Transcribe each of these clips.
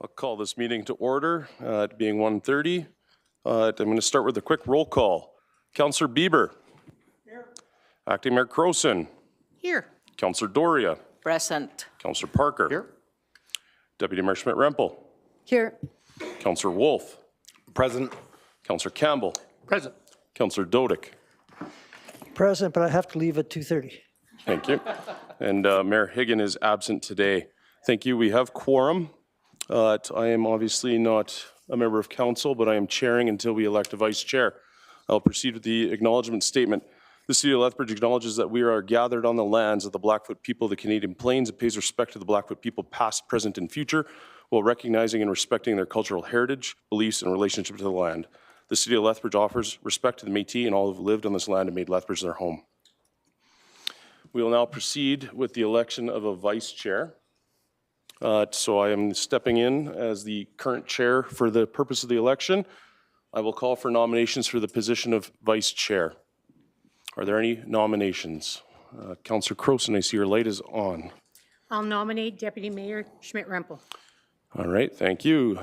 I'll call this meeting to order, it being 1:30. I'm going to start with a quick roll call. Councillor Bieber. Here. Acting Mayor Croson. Here. Councillor Doria. Present. Councillor Parker. Here. Deputy Mayor Schmidt-Rempel. Here. Councillor Wolf. Present. Councillor Campbell. Present. Councillor Dodick. Present, but I have to leave at 2:30. Thank you. And Mayor Higgin is absent today. Thank you. We have quorum. I am obviously not a member of council, but I am chairing until we elect a vice chair. I'll proceed with the acknowledgement statement. The City of Lethbridge acknowledges that we are gathered on the lands of the Blackfoot people of the Canadian Plains and pays respect to the Blackfoot people past, present, and future, while recognizing and respecting their cultural heritage, beliefs, and relationship to the land. The City of Lethbridge offers respect to the Métis and all who have lived on this land and made Lethbridge their home. We will now proceed with the election of a vice chair. So I am stepping in as the current chair for the purpose of the election. I will call for nominations for the position of vice chair. Are there any nominations? Councillor Croson, I see your light is on. I'll nominate Deputy Mayor Schmidt-Rempel. All right, thank you.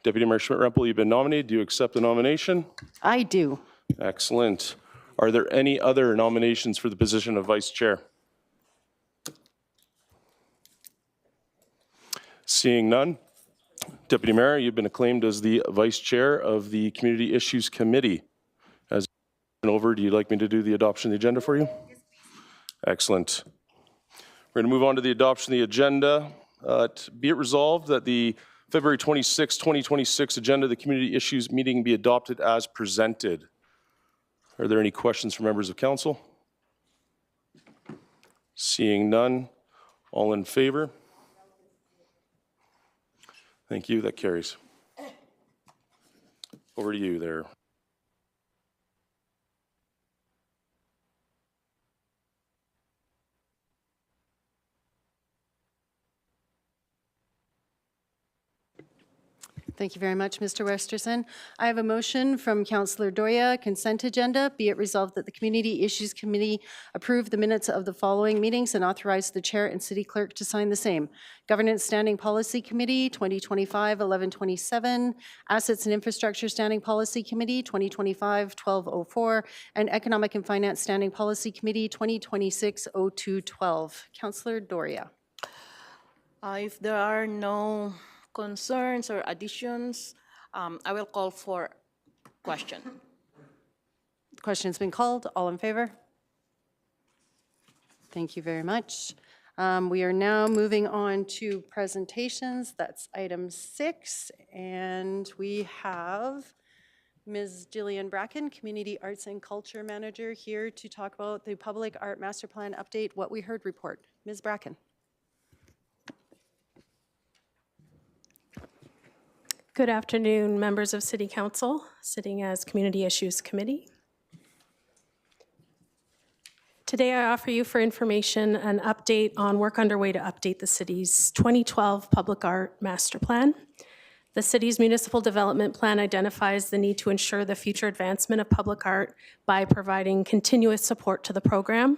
Deputy Mayor Schmidt-Rempel, you've been nominated. Do you accept the nomination? I do. Excellent. Are there any other nominations for the position of vice chair? Seeing none. Deputy Mayor, you've been acclaimed as the vice chair of the Community Issues Committee. As over, do you like me to do the adoption of the agenda for you? Excellent. We're going to move on to the adoption of the agenda. Be it resolved that the February 26, 2026 agenda of the Community Issues meeting be adopted as presented. Are there any questions from members of council? Seeing none. All in favor? Thank you. That carries. Over to you there. Thank you very much, Mr. Westerson. I have a motion from Councillor Doria, consent agenda. Be it resolved that the Community Issues Committee approve the minutes of the following meetings and authorize the chair and city clerk to sign the same. Governance Standing Policy Committee, 2025-1127. Assets and Infrastructure Standing Policy Committee, 2025-1204. And Economic and Finance Standing Policy Committee, 2026-0212. Councillor Doria. If there are no concerns or additions, I will call for question. The question's been called. All in favor? Thank you very much. We are now moving on to presentations. That's item 6. And we have Ms. Jillian Bracken, Community Arts and Culture Manager, here to talk about the Public Art Master Plan Update, What We Heard report. Ms. Bracken. Good afternoon, members of City Council, sitting as Community Issues Committee. Today I offer you for information an update on work underway to update the city's 2012 Public Art Master Plan. The city's municipal development plan identifies the need to ensure the future advancement of public art by providing continuous support to the program.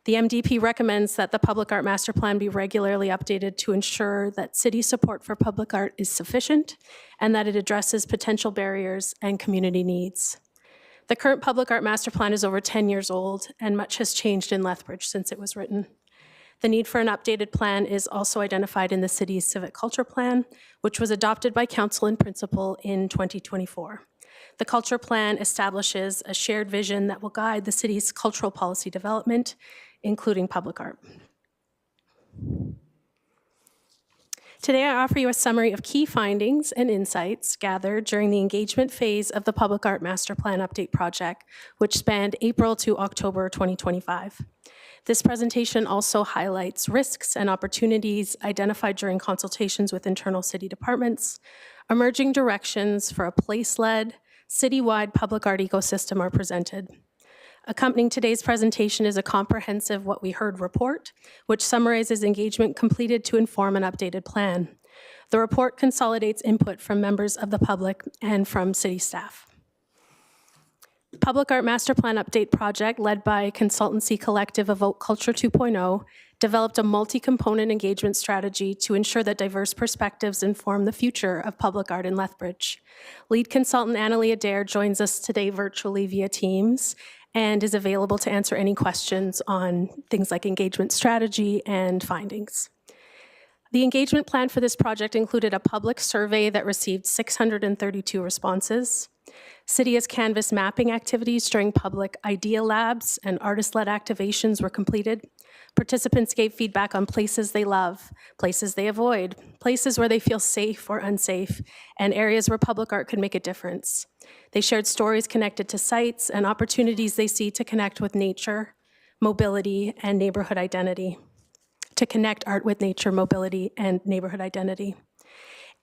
The MDP recommends that the Public Art Master Plan be regularly updated to ensure that city support for public art is sufficient and that it addresses potential barriers and community needs. The current Public Art Master Plan is over 10 years old, and much has changed in Lethbridge since it was written. The need for an updated plan is also identified in the city's Civic Culture Plan, which was adopted by Council in Principle in 2024. The Culture Plan establishes a shared vision that will guide the city's cultural policy development, including public art. Today, I offer you a summary of key findings and insights gathered during the engagement phase of the Public Art Master Plan Update project, which spanned April to October 2025. This presentation also highlights risks and opportunities identified during consultations with internal city departments. Emerging directions for a place-led, citywide public art ecosystem are presented. Accompanying today's presentation is a comprehensive What We Heard report, which summarizes engagement completed to inform an updated plan. The report consolidates input from members of the public and from city staff. Public Art Master Plan Update Project, led by consultancy collective Evoke Culture 2.0, developed a multi-component engagement strategy to ensure that diverse perspectives inform the future of public art in Lethbridge. Lead consultant Annalie Adair joins us today virtually via Teams and is available to answer any questions on things like engagement strategy and findings. The engagement plan for this project included a public survey that received 632 responses. City has canvassed mapping activities during public idea labs and artist-led activations were completed. Participants gave feedback on places they love, places they avoid, places where they feel safe or unsafe, and areas where public art could make a difference. They shared stories connected to sites and opportunities they see to connect with nature, mobility, and neighborhood identity. To connect art with nature, mobility, and neighborhood identity.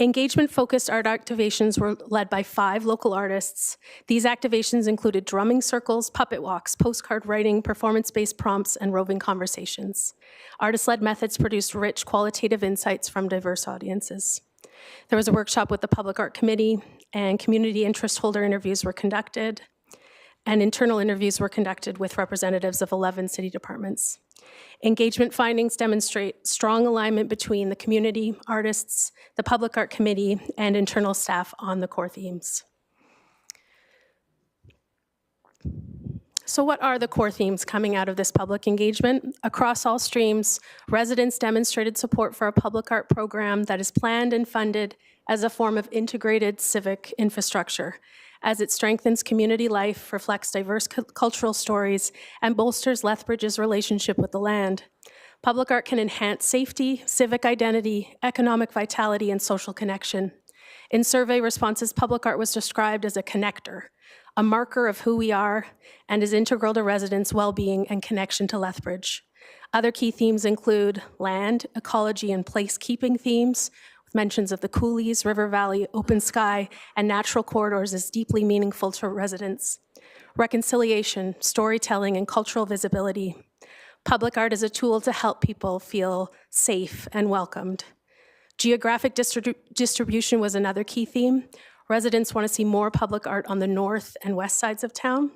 Engagement-focused art activations were led by 5 local artists. These activations included drumming circles, puppet walks, postcard writing, performance-based prompts, and roving conversations. Artist-led methods produced rich qualitative insights from diverse audiences. There was a workshop with the Public Art Committee, and community interest holder interviews were conducted, and internal interviews were conducted with representatives of 11 city departments. Engagement findings demonstrate strong alignment between the community, artists, the Public Art Committee, and internal staff on the core themes. So what are the core themes coming out of this public engagement? Across all streams, residents demonstrated support for a public art program that is planned and funded as a form of integrated civic infrastructure, as it strengthens community life, reflects diverse cultural stories, and bolsters Lethbridge's relationship with the land. Public art can enhance safety, civic identity, economic vitality, and social connection. In survey responses, public art was described as a connector, a marker of who we are, and is integral to residents' well-being and connection to Lethbridge. Other key themes include land, ecology, and placekeeping themes, mentions of the coulees, river valley, open sky, and natural corridors is deeply meaningful to residents. Reconciliation, storytelling, and cultural visibility. Public art is a tool to help people feel safe and welcomed. Geographic distribution was another key theme. Residents want to see more public art on the north and west sides of town.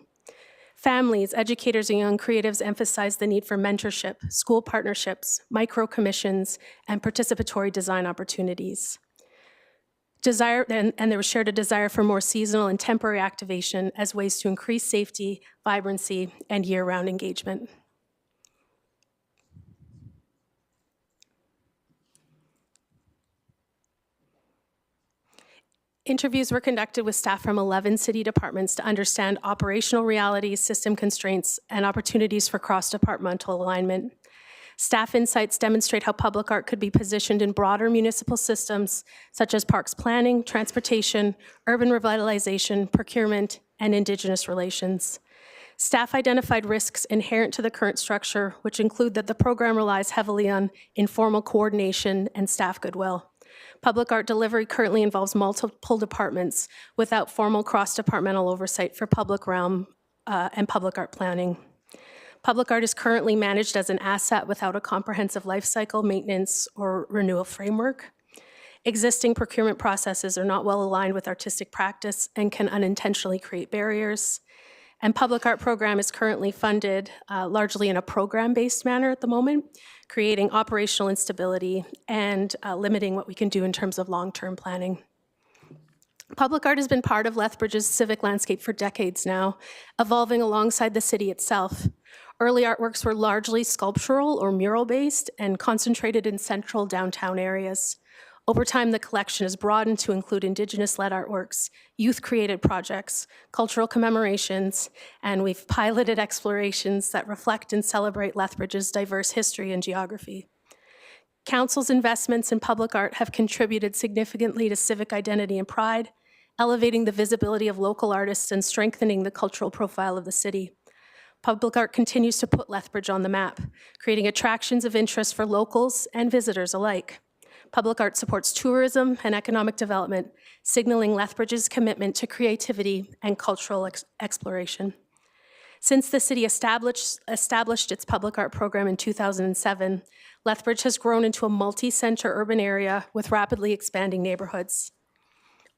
Families, educators, and young creatives emphasize the need for mentorship, school partnerships, micro-commissions, and participatory design opportunities. And there was shared a desire for more seasonal and temporary activation as ways to increase safety, vibrancy, and year-round engagement. Interviews were conducted with staff from 11 city departments to understand operational realities, system constraints, and opportunities for cross-departmental alignment. Staff insights demonstrate how public art could be positioned in broader municipal systems, such as parks planning, transportation, urban revitalization, procurement, and Indigenous relations. Staff identified risks inherent to the current structure, which include that the program relies heavily on informal coordination and staff goodwill. Public art delivery currently involves multiple departments without formal cross-departmental oversight for public realm and public art planning. Public art is currently managed as an asset without a comprehensive life cycle, maintenance, or renewal framework. Existing procurement processes are not well aligned with artistic practice and can unintentionally create barriers. And public art program is currently funded largely in a program-based manner at the moment, creating operational instability and limiting what we can do in terms of long-term planning. Public art has been part of Lethbridge's civic landscape for decades now, evolving alongside the city itself. Early artworks were largely sculptural or mural-based and concentrated in central downtown areas. Over time, the collection has broadened to include Indigenous-led artworks, youth-created projects, cultural commemorations, and we've piloted explorations that reflect and celebrate Lethbridge's diverse history and geography. Council's investments in public art have contributed significantly to civic identity and pride, elevating the visibility of local artists and strengthening the cultural profile of the city. Public art continues to put Lethbridge on the map, creating attractions of interest for locals and visitors alike. Public art supports tourism and economic development, signaling Lethbridge's commitment to creativity and cultural exploration. Since the city established its public art program in 2007, Lethbridge has grown into a multi-center urban area with rapidly expanding neighborhoods.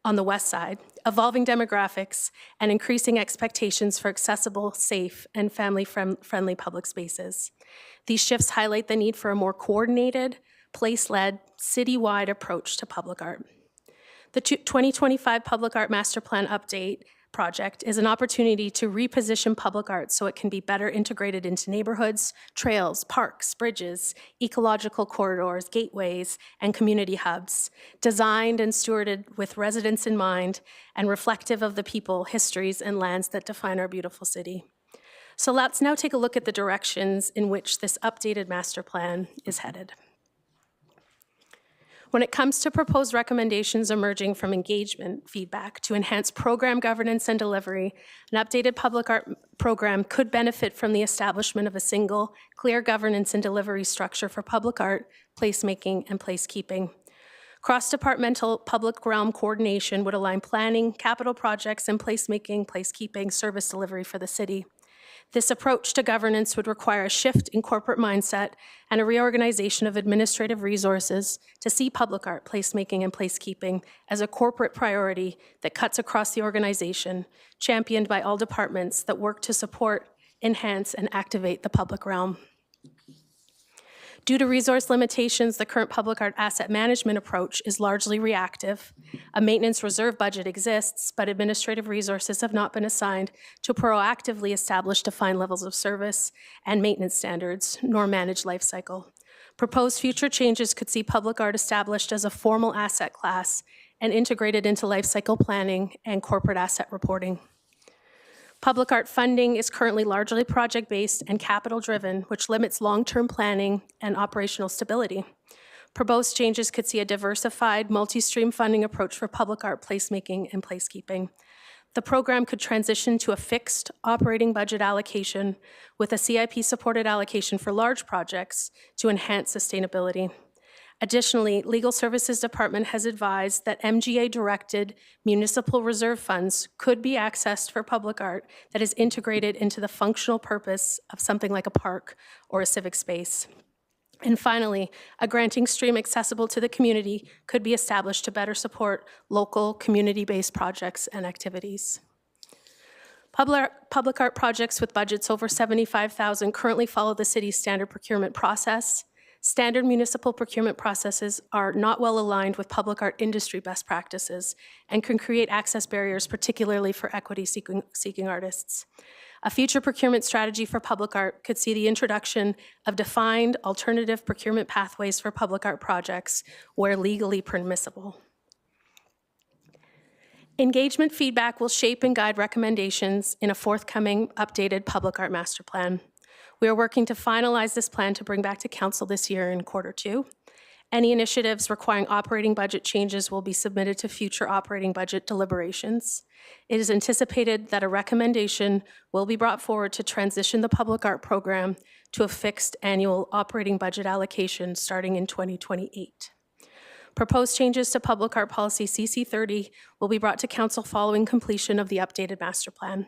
on the west side, evolving demographics, and increasing expectations for accessible, safe, and family-friendly public spaces. These shifts highlight the need for a more coordinated, place-led, citywide approach to public art. The 2025 Public Art Master Plan Update project is an opportunity to reposition public art so it can be better integrated into neighborhoods, trails, parks, bridges, ecological corridors, gateways, and community hubs, designed and stewarded with residents in mind and reflective of the people, histories, and lands that define our beautiful city. So let's now take a look at the directions in which this updated master plan is headed. When it comes to proposed recommendations emerging from engagement feedback to enhance program governance and delivery, an updated public art program could benefit from the establishment of a single, clear governance and delivery structure for public art, placemaking, and placekeeping. Cross-departmental public realm coordination would align planning, capital projects, and placemaking, placekeeping, service delivery for the city. This approach to governance would require a shift in corporate mindset and a reorganization of administrative resources to see public art, placemaking, and placekeeping as a corporate priority that cuts across the organization, championed by all departments that work to support, enhance, and activate the public realm. Due to resource limitations, the current public art asset management approach is largely reactive. A maintenance reserve budget exists, but administrative resources have not been assigned to proactively establish defined levels of service and maintenance standards, nor manage life cycle. Proposed future changes could see public art established as a formal asset class and integrated into life cycle planning and corporate asset reporting. Public art funding is currently largely project-based and capital-driven, which limits long-term planning and operational stability. Proposed changes could see a diversified, multi-stream funding approach for public art placemaking and placekeeping. The program could transition to a fixed operating budget allocation with a CIP-supported allocation for large projects to enhance sustainability. Additionally, Legal Services Department has advised that MGA-directed municipal reserve funds could be accessed for public art that is integrated into the functional purpose of something like a park or a civic space. And finally, a granting stream accessible to the community could be established to better support local community-based projects and activities. Public art projects with budgets over $75,000 currently follow the city's standard procurement process. Standard municipal procurement processes are not well aligned with public art industry best practices and can create access barriers, particularly for equity-seeking artists. A future procurement strategy for public art could see the introduction of defined alternative procurement pathways for public art projects where legally permissible. Engagement feedback will shape and guide recommendations in a forthcoming updated public art master plan. We are working to finalize this plan to bring back to council this year in Q2. Any initiatives requiring operating budget changes will be submitted to future operating budget deliberations. It is anticipated that a recommendation will be brought forward to transition the public art program to a fixed annual operating budget allocation starting in 2028. Proposed changes to public art policy CC30 will be brought to council following completion of the updated master plan.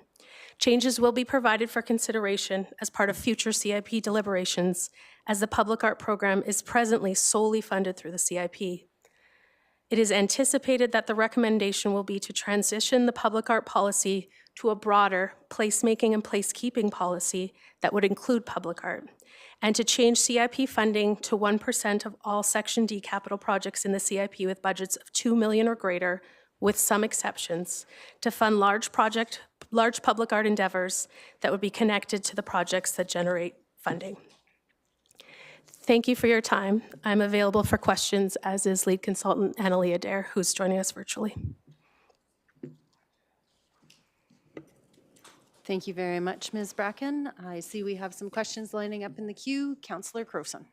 Changes will be provided for consideration as part of future CIP deliberations, as the public art program is presently solely funded through the CIP. It is anticipated that the recommendation will be to transition the public art policy to a broader placemaking and placekeeping policy that would include public art, and to change CIP funding to 1% of all Section D capital projects in the CIP with budgets of $2 million or greater, with some exceptions, to fund large public art endeavors that would be connected to the projects that generate funding. Thank you for your time. I'm available for questions, as is lead consultant Annalie Adair, who's joining us virtually. Thank you very much, Ms. Bracken. I see we have some questions lining up in the queue. Councillor Crowson.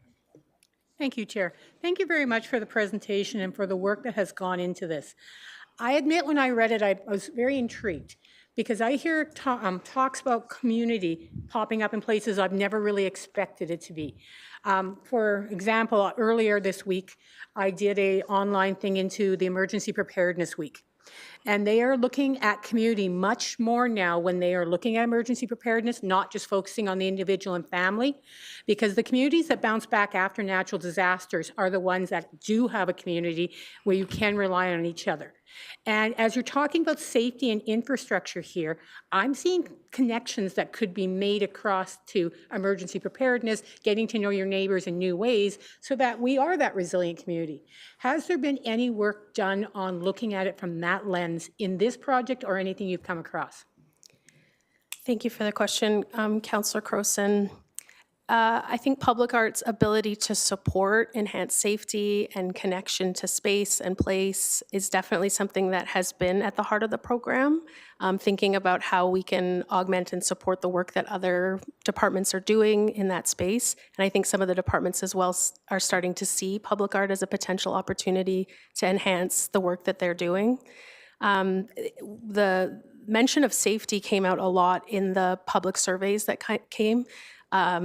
Thank you, Chair. Thank you very much for the presentation and for the work that has gone into this. I admit when I read it, I was very intrigued because I hear talks about community popping up in places I've never really expected it to be. For example, earlier this week, I did an online thing into the Emergency Preparedness Week. And they are looking at community much more now when they are looking at emergency preparedness, not just focusing on the individual and family, because the communities that bounce back after natural disasters are the ones that do have a community where you can rely on each other. And as you're talking about safety and infrastructure here, I'm seeing connections that could be made across to emergency preparedness, getting to know your neighbors in new ways so that we are that resilient community. Has there been any work done on looking at it from that lens in this project or anything you've come across? Thank you for the question, Councillor Croson. I think public art's ability to support enhanced safety and connection to space and place is definitely something that has been at the heart of the program, thinking about how we can augment and support the work that other departments are doing in that space. And I think some of the departments as well are starting to see public art as a potential opportunity to enhance the work that they're doing. The mention of safety came out a lot in the public surveys that came.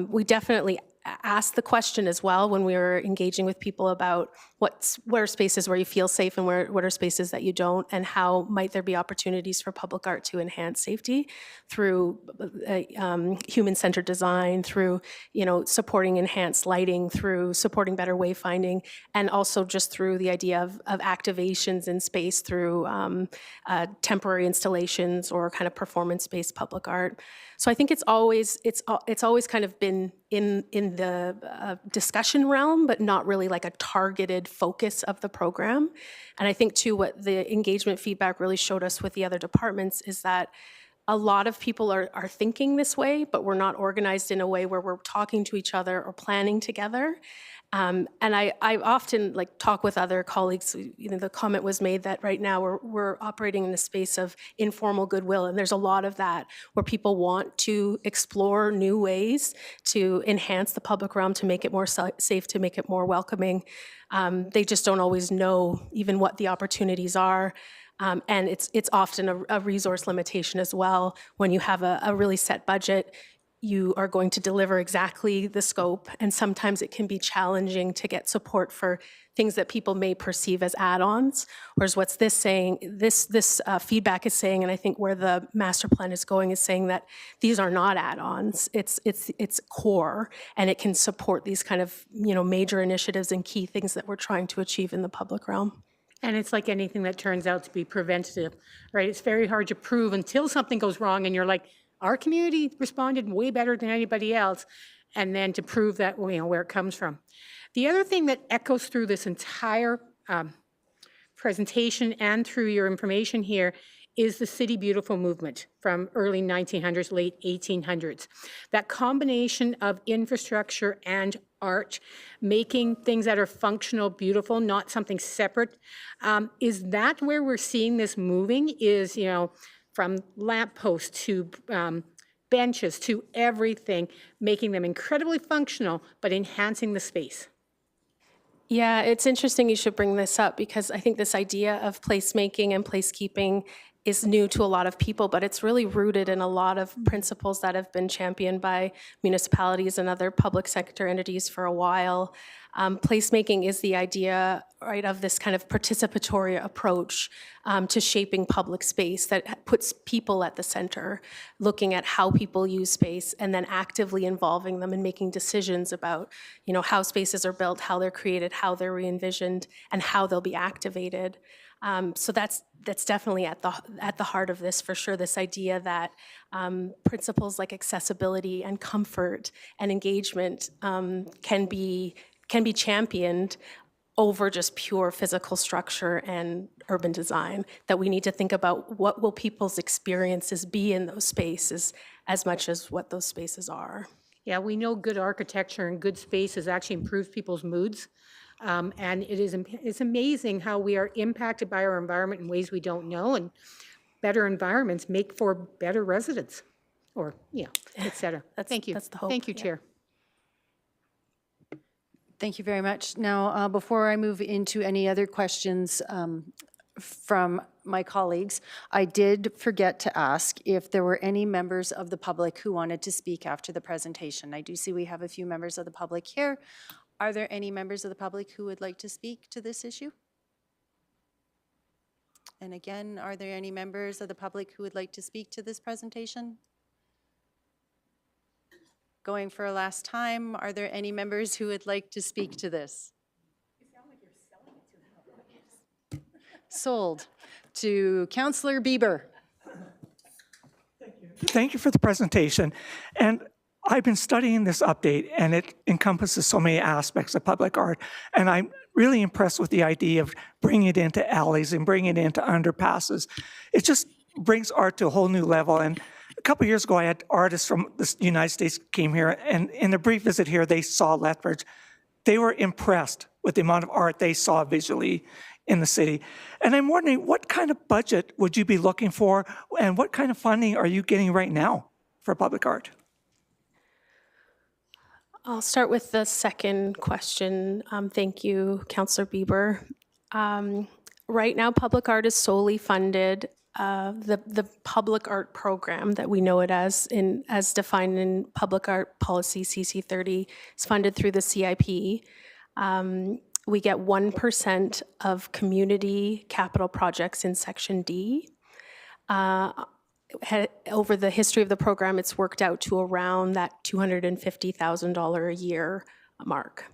We definitely asked the question as well when we were engaging with people about what are spaces where you feel safe and what are spaces that you don't, and how might there be opportunities for public art to enhance safety through human-centered design, through supporting enhanced lighting, through supporting better wayfinding, and also just through the idea of activations in space through temporary installations or kind of performance-based public art. So I think it's always kind of been in the discussion realm, but not really like a targeted focus of the program. And I think too, what the engagement feedback really showed us with the other departments is that a lot of people are thinking this way, but we're not organized in a way where we're talking to each other or planning together. And I often talk with other colleagues. The comment was made that right now we're operating in the space of informal goodwill, and there's a lot of that where people want to explore new ways to enhance the public realm, to make it more safe, to make it more welcoming. They just don't always know even what the opportunities are. And it's often a resource limitation as well. When you have a really set budget, you are going to deliver exactly the scope, and sometimes it can be challenging to get support for things that people may perceive as add-ons. Whereas what's this saying, this feedback is saying, and I think where the master plan is going is saying that these are not add-ons. It's core, and it can support these kind of major initiatives and key things that we're trying to achieve in the public realm. And it's like anything that turns out to be preventative, right? It's very hard to prove until something goes wrong and you're like, our community responded way better than anybody else, and then to prove that, where it comes from. The other thing that echoes through this entire presentation and through your information here is the City Beautiful movement from early 1900s, late 1800s. That combination of infrastructure and art, making things that are functional, beautiful, not something separate. Is that where we're seeing this moving? Is, from lampposts to benches to everything, making them incredibly functional, but enhancing the space? Yeah, it's interesting you should bring this up, because I think this idea of placemaking and placekeeping is new to a lot of people, but it's really rooted in a lot of principles that have been championed by municipalities and other public sector entities for a while. Placemaking is the idea, right, of this kind of participatory approach to shaping public space that puts people at the center, looking at how people use space and then actively involving them and making decisions about, how spaces are built, how they're created, how they're re-envisioned, and how they'll be activated. So that's definitely at the heart of this, for sure, this idea that principles like accessibility and comfort and engagement can be championed over just pure physical structure and urban design, that we need to think about what will people's experiences be in those spaces as much as what those spaces are. Yeah, we know good architecture and good spaces actually improves people's moods. And it's amazing how we are impacted by our environment in ways we don't know, and better environments make for better residents, or, et cetera. Thank you. That's the hope. Thank you, Chair. Thank you very much. Now, before I move into any other questions from my colleagues, I did forget to ask if there were any members of the public who wanted to speak after the presentation. I do see we have a few members of the public here. Are there any members of the public who would like to speak to this issue? And again, are there any members of the public who would like to speak to this presentation? Going for a last time, are there any members who would like to speak to this? Sold to Councillor Bieber. Thank you for the presentation. And I've been studying this update, and it encompasses so many aspects of public art. And I'm really impressed with the idea of bringing it into alleys and bringing it into underpasses. It just brings art to a whole new level. And a couple of years ago, I had artists from the United States came here, and in a brief visit here, they saw Lethbridge. They were impressed with the amount of art they saw visually in the city. And I'm wondering, what kind of budget would you be looking for, and what kind of funding are you getting right now for public art? I'll start with the second question. Thank you, Councillor Bieber. Right now, public art is solely funded. The public art program that we know it as defined in Public Art Policy CC30 is funded through the CIP. We get 1% of community capital projects in Section D. Over the history of the program, it's worked out to around that $250,000 a year mark.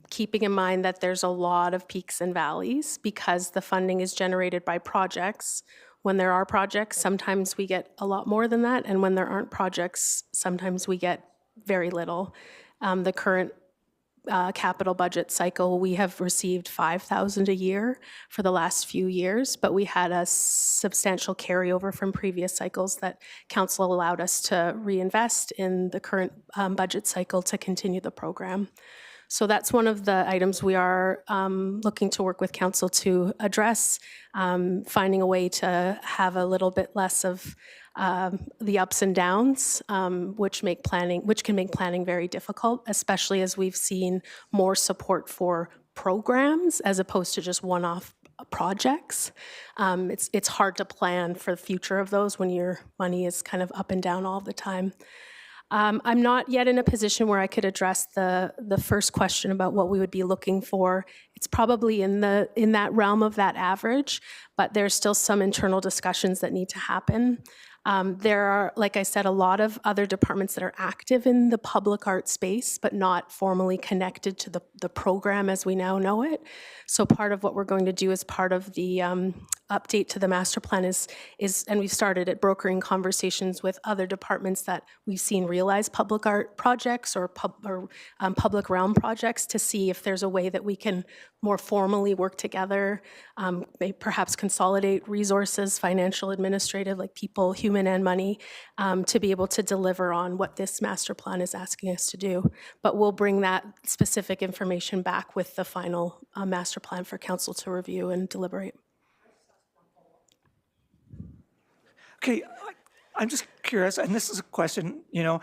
Keeping in mind that there's a lot of peaks and valleys because the funding is generated by projects. When there are projects, sometimes we get a lot more than that, and when there aren't projects, sometimes we get very little. The current capital budget cycle, we have received $5,000 a year for the last few years, but we had a substantial carryover from previous cycles that council allowed us to reinvest in the current budget cycle to continue the program. So that's one of the items we are looking to work with council to address, finding a way to have a little bit less of the ups and downs, which can make planning very difficult, especially as we've seen more support for programs as opposed to just one-off projects. It's hard to plan for the future of those when your money is kind of up and down all the time. I'm not yet in a position where I could address the first question about what we would be looking for. It's probably in that realm of that average, but there's still some internal discussions that need to happen. There are, like I said, a lot of other departments that are active in the public art space, but not formally connected to the program as we now know it. So part of what we're going to do as part of the update to the master plan is, and we've started at brokering conversations with other departments that we've seen realize public art projects or public realm projects to see if there's a way that we can more formally work together, perhaps consolidate resources, financial, administrative, like people, human and money, to be able to deliver on what this master plan is asking us to do. But we'll bring that specific information back with the final master plan for council to review and deliberate. Okay, I'm just curious, and this is a question, that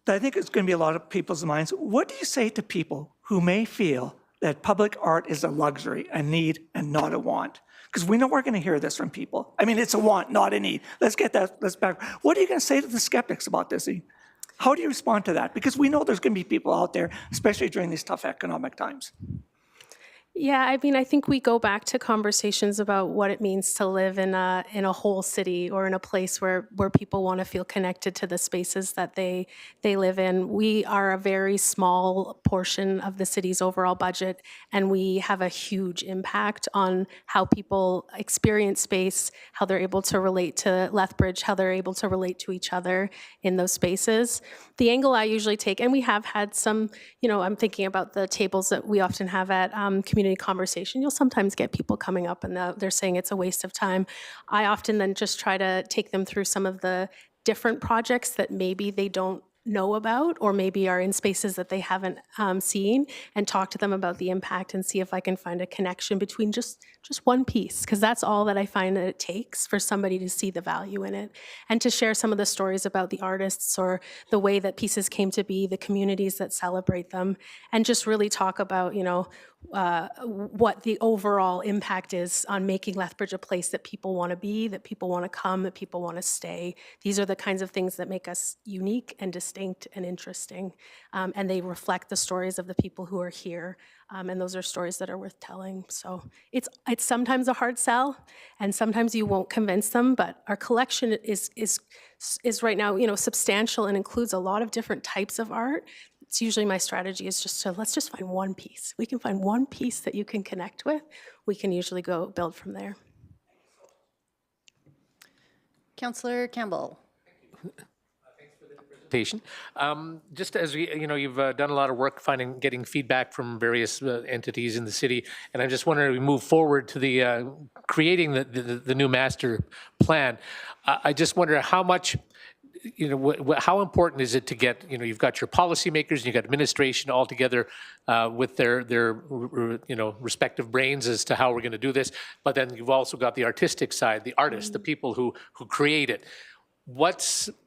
I think it's going to be a lot of people's minds. What do you say to people who may feel that public art is a luxury, a need, and not a want? Because we know we're going to hear this from people. I mean, it's a want, not a need. Let's get that, back. What are you going to say to the skeptics about this? How do you respond to that? Because we know there's going to be people out there, especially during these tough economic times. Yeah, I mean, I think we go back to conversations about what it means to live in a whole city or in a place where people want to feel connected to the spaces that they live in. We are a very small portion of the city's overall budget, and we have a huge impact on how people experience space, how they're able to relate to Lethbridge, how they're able to relate to each other in those spaces. The angle I usually take, and we have had some, I'm thinking about the tables that we often have at community conversation. You'll sometimes get people coming up and they're saying it's a waste of time. I often then just try to take them through some of the different projects that maybe they don't know about or maybe are in spaces that they haven't seen, and talk to them about the impact and see if I can find a connection between just one piece, because that's all that I find that it takes for somebody to see the value in it, and to share some of the stories about the artists or the way that pieces came to be, the communities that celebrate them, and just really talk about, what the overall impact is on making Lethbridge a place that people want to be, that people want to come, that people want to stay. These are the kinds of things that make us unique and distinct distinct and interesting. And they reflect the stories of the people who are here. And those are stories that are worth telling. So it's sometimes a hard sell, and sometimes you won't convince them, but our collection is right now, substantial and includes a lot of different types of art. It's usually my strategy is let's just find one piece. We can find one piece that you can connect with. We can usually go build from there. Councillor Campbell. Presentation. Just as you've done a lot of work getting feedback from various entities in the city, and I'm just wondering, we move forward to the creating the new master plan. I just wonder how much, how important is it to get, you've got your policymakers, and you've got administration all together with their respective brains as to how we're going to do this, but then you've also got the artistic side, the artists, the people who create it.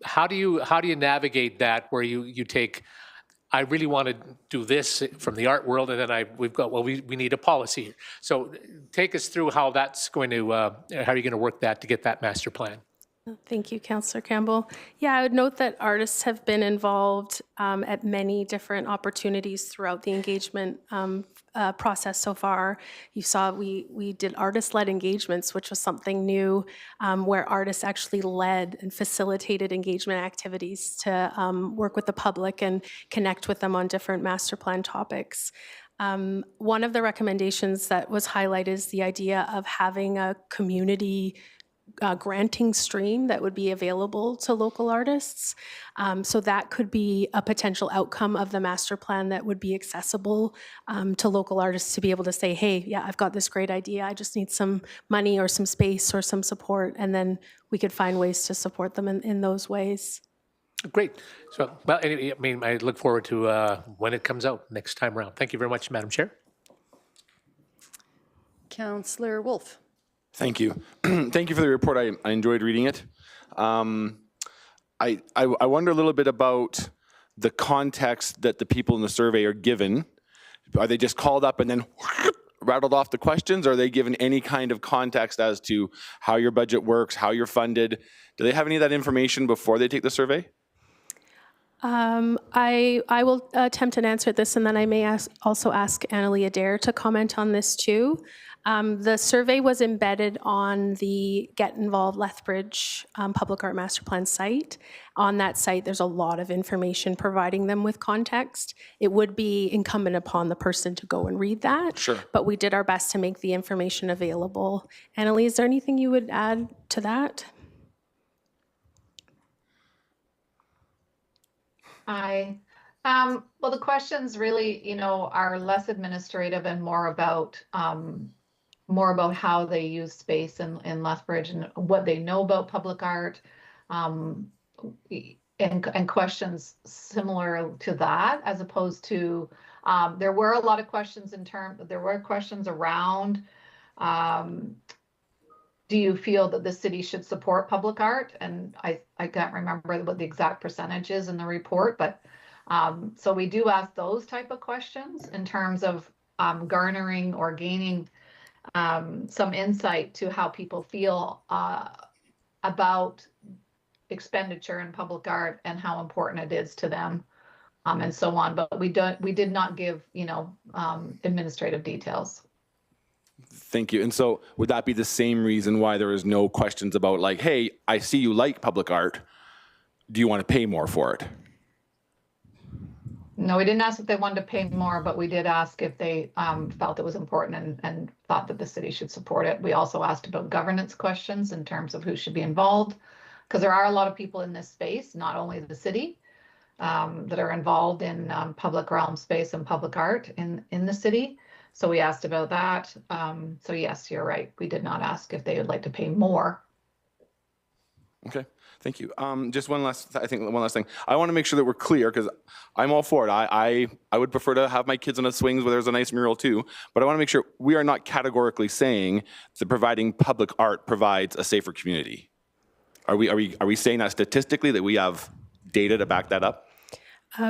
How do you navigate that where you take, I really want to do this from the art world, and then we need a policy here. So take us through how that's going to, how are you going to work that to get that master plan? Thank you, Councillor Campbell. Yeah, I would note that artists have been involved at many different opportunities throughout the engagement process so far. You saw we did artist-led engagements, which was something new, where artists actually led and facilitated engagement activities to work with the public and connect with them on different master plan topics. One of the recommendations that was highlighted is the idea of having a community granting stream that would be available to local artists. So that could be a potential outcome of the master plan that would be accessible to local artists to be able to say, hey, yeah, I've got this great idea. I just need some money or some space or some support. And then we could find ways to support them in those ways. Great. So, well, I mean, I look forward to when it comes out next time around. Thank you very much, Madam Chair. Councillor Wolf. Thank you. Thank you for the report. I enjoyed reading it. I wonder a little bit about the context that the people in the survey are given. Are they just called up and then rattled off the questions? Or are they given any kind of context as to how your budget works, how you're funded? Do they have any of that information before they take the survey? I will attempt and answer this, and then I may also ask Annalie Adair to comment on this too. The survey was embedded on the Get Involved Lethbridge Public Art Master Plan site. On that site, there's a lot of information providing them with context. It would be incumbent upon the person to go and read that. Sure. But we did our best to make the information available. Annalie, is there anything you would add to that? Hi. Well, the questions really, are less administrative and more about how they use space in Lethbridge and what they know about public art, and questions similar to that, as opposed to there were a lot of questions around. Do you feel that the city should support public art? And I can't remember what the exact percentage is in the report, but so we do ask those type of questions in terms of garnering or gaining some insight to how people feel about expenditure in public art and how important it is to them, and so on. But we did not give administrative details. Thank you. And so would that be the same reason why there is no questions about like, hey, I see you like public art. Do you want to pay more for it? No, we didn't ask if they wanted to pay more, but we did ask if they felt it was important and thought that the city should support it. We also asked about governance questions in terms of who should be involved, because there are a lot of people in this space, not only the city, that are involved in public realm space and public art in the city. So we asked about that. So yes, you're right. We did not ask if they would like to pay more. Okay, thank you. Just one last thing. I want to make sure that we're clear because I'm all for it. I would prefer to have my kids on the swings where there's a nice mural too, but I want to make sure we are not categorically saying that providing public art provides a safer community. Are we saying that statistically that we have data to back that up?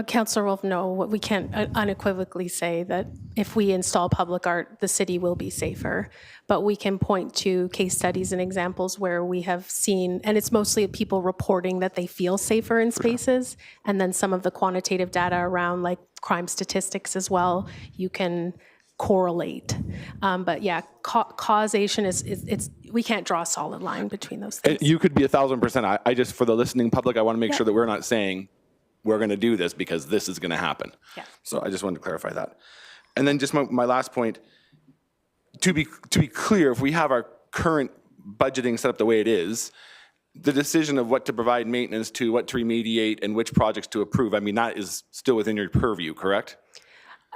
Councillor Wolf, no, we can't unequivocally say that if we install public art, the city will be safer. But we can point to case studies and examples where we have seen, and it's mostly people reporting that they feel safer in spaces, and then some of the quantitative data around like crime statistics as well, you can correlate. But yeah, causation is we can't draw a solid line between those things. You could be 1,000%. I just, for the listening public, I want to make sure that we're not saying we're going to do this because this is going to happen. Yeah. So I just wanted to clarify that. And then just my last point, to be clear, if we have our current budgeting set up the way it is, the decision of what to provide maintenance to, what to remediate, and which projects to approve, I mean, that is still within your purview, correct?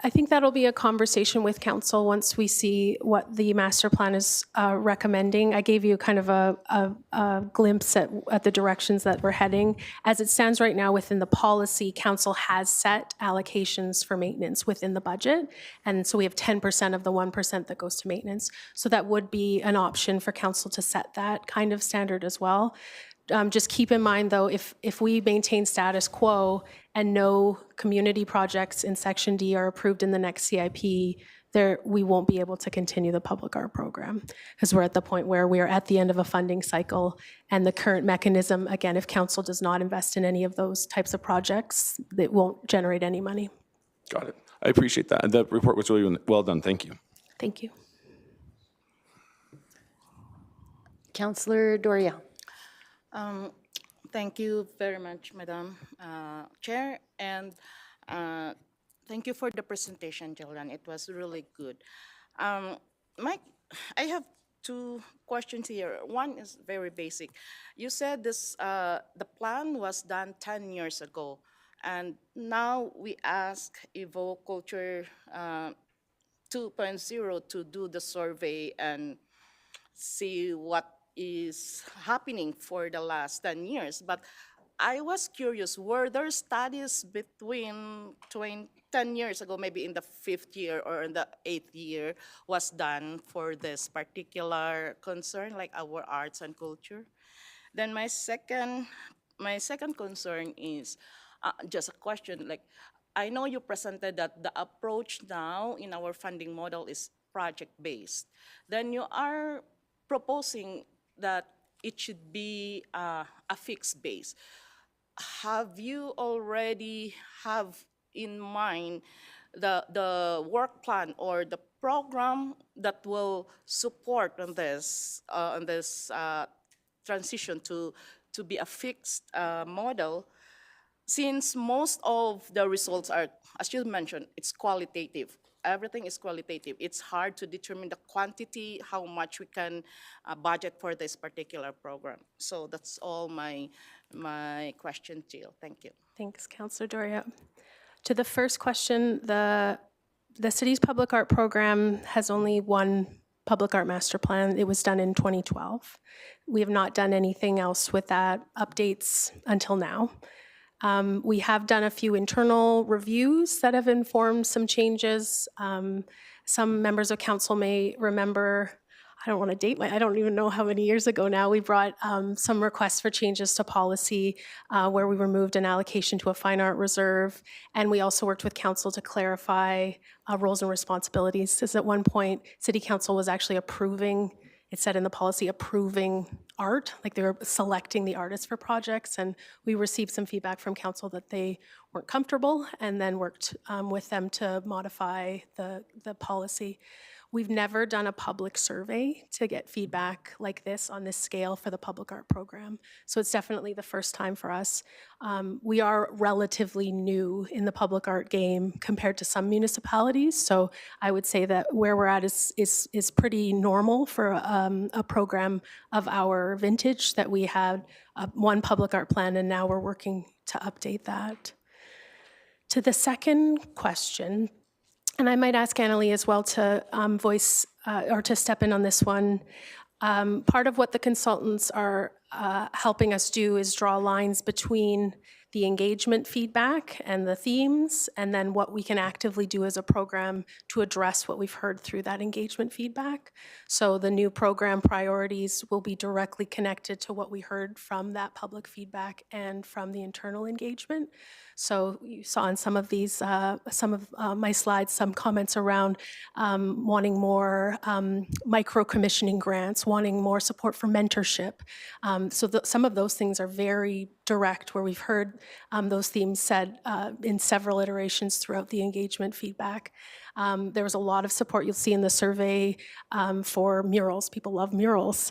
I think that'll be a conversation with council once we see what the master plan is recommending. I gave you kind of a glimpse at the directions that we're heading. As it stands right now within the policy, council has set allocations for maintenance within the budget. And so we have 10% of the 1% that goes to maintenance. So that would be an option for council to set that kind of standard as well. Just keep in mind, though, if we maintain status quo and no community projects in Section D are approved in the next CIP, we won't be able to continue the public art program because we're at the point where we are at the end of a funding cycle, and the current mechanism, again, if council does not invest in any of those types of projects, it won't generate any money. Got it. I appreciate that. And the report was really well done. Thank you. Thank you. Councillor Doria. Thank you very much, Madam Chair, and thank you for the presentation, Jillian. It was really good. I have two questions here. One is very basic. You said this the plan was done 10 years ago, and now we ask Evo Culture 2.0 to do the survey and see what is happening for the last 10 years. But I was curious, were there studies between 10 years ago, maybe in the 5th year or in the 8th year, was done for this particular concern, like our arts and culture? Then my second concern is just a question, like, I know you presented that the approach now in our funding model is project-based. Then you are proposing that it should be a fixed base. Have you already have in mind the work plan or the program that will support on this transition to be a fixed model? Since most of the results are, as you mentioned, it's qualitative. Everything is qualitative. It's hard to determine the quantity, how much we can budget for this particular program. So that's all my question, Jill. Thank you. Thanks, Councillor Doria. To the first question, the city's public art program has only one public art master plan. It was done in 2012. We have not done anything else with that, updates until now. We have done a few internal reviews that have informed some changes. Some members of council may remember, I don't want to date I don't even know how many years ago now, we brought some requests for changes to policy where we removed an allocation to a fine art reserve. And we also worked with council to clarify roles and responsibilities. Because at one point, city council was actually approving, it said in the policy, approving art, like they were selecting the artists for projects, and we received some feedback from council that they weren't comfortable, and then worked with them to modify the policy. We've never done a public survey to get feedback like this on this scale for the public art program. So it's definitely the first time for us. We are relatively new in the public art game compared to some municipalities. So I would say that where we're at is pretty normal for a program of our vintage, that we had one public art plan and now we're working to update that. To the second question, and I might ask Annalee as well to voice or to step in on this one. Part of what the consultants are helping us do is draw lines between the engagement feedback and the themes, and then what we can actively do as a program to address what we've heard through that engagement feedback. So the new program priorities will be directly connected to what we heard from that public feedback and from the internal engagement. So you saw in some of these, some of my slides, some comments around wanting more micro-commissioning grants, wanting more support for mentorship. Some of those things are very direct, where we've heard those themes said in several iterations throughout the engagement feedback. There was a lot of support you'll see in the survey for murals. People love murals.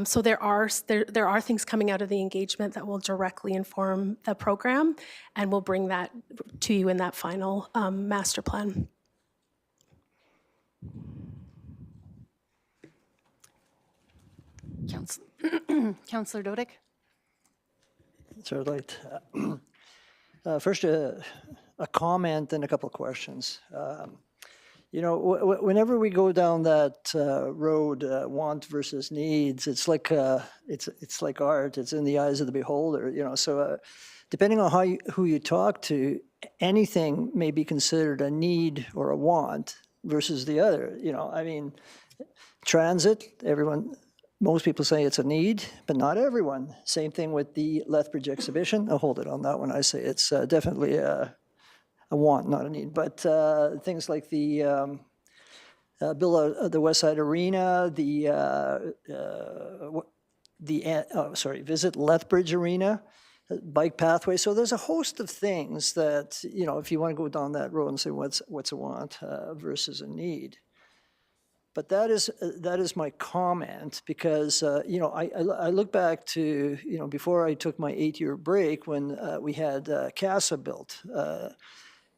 So there are things coming out of the engagement that will directly inform the program, and we'll bring that to you in that final master plan. Councillor Dodick? So I'd like to, first a comment and a couple of questions. You know, whenever we go down that road, want versus needs, it's like art. It's in the eyes of the beholder. You know, so depending on who you talk to, anything may be considered a need or a want versus the other. You know, I mean, transit. Most people say it's a need, but not everyone. Same thing with the Lethbridge exhibition. I'll hold it on that one. I say it's definitely a want, not a need. But things like the build out the West Side Arena, visit Lethbridge Arena, bike pathway. So there's a host of things that, you know, if you want to go down that road and say what's a want versus a need. But that is my comment, because you know, I look back to, you know, before I took my 8-year break when we had CASA built,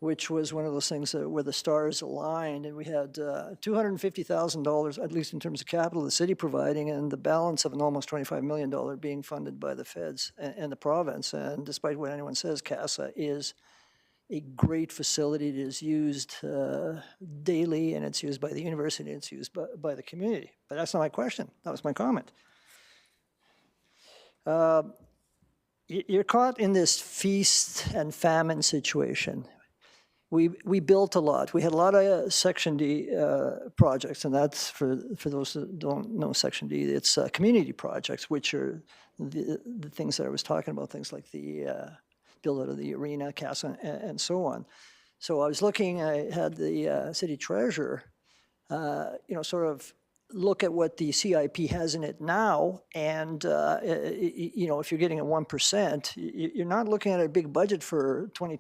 which was one of those things where the stars aligned, and we had $250,000, at least in terms of capital, the city providing, and the balance of an almost $25 million being funded by the feds and the province. And despite what anyone says, CASA is a great facility. It is used daily, and it's used by the university, and it's used by the community. But that's not my question. That was my comment. You're caught in this feast and famine situation. We built a lot. We had a lot of Section D projects, and that's for those that don't know Section D, it's community projects, which are the things that I was talking about, things like the build out of the arena, CASA, and so on. So I was looking, I had the city treasurer, you know, sort of look at what the CIP has in it now, and you know, if you're getting a 1%, you're not looking at a big budget for 2020.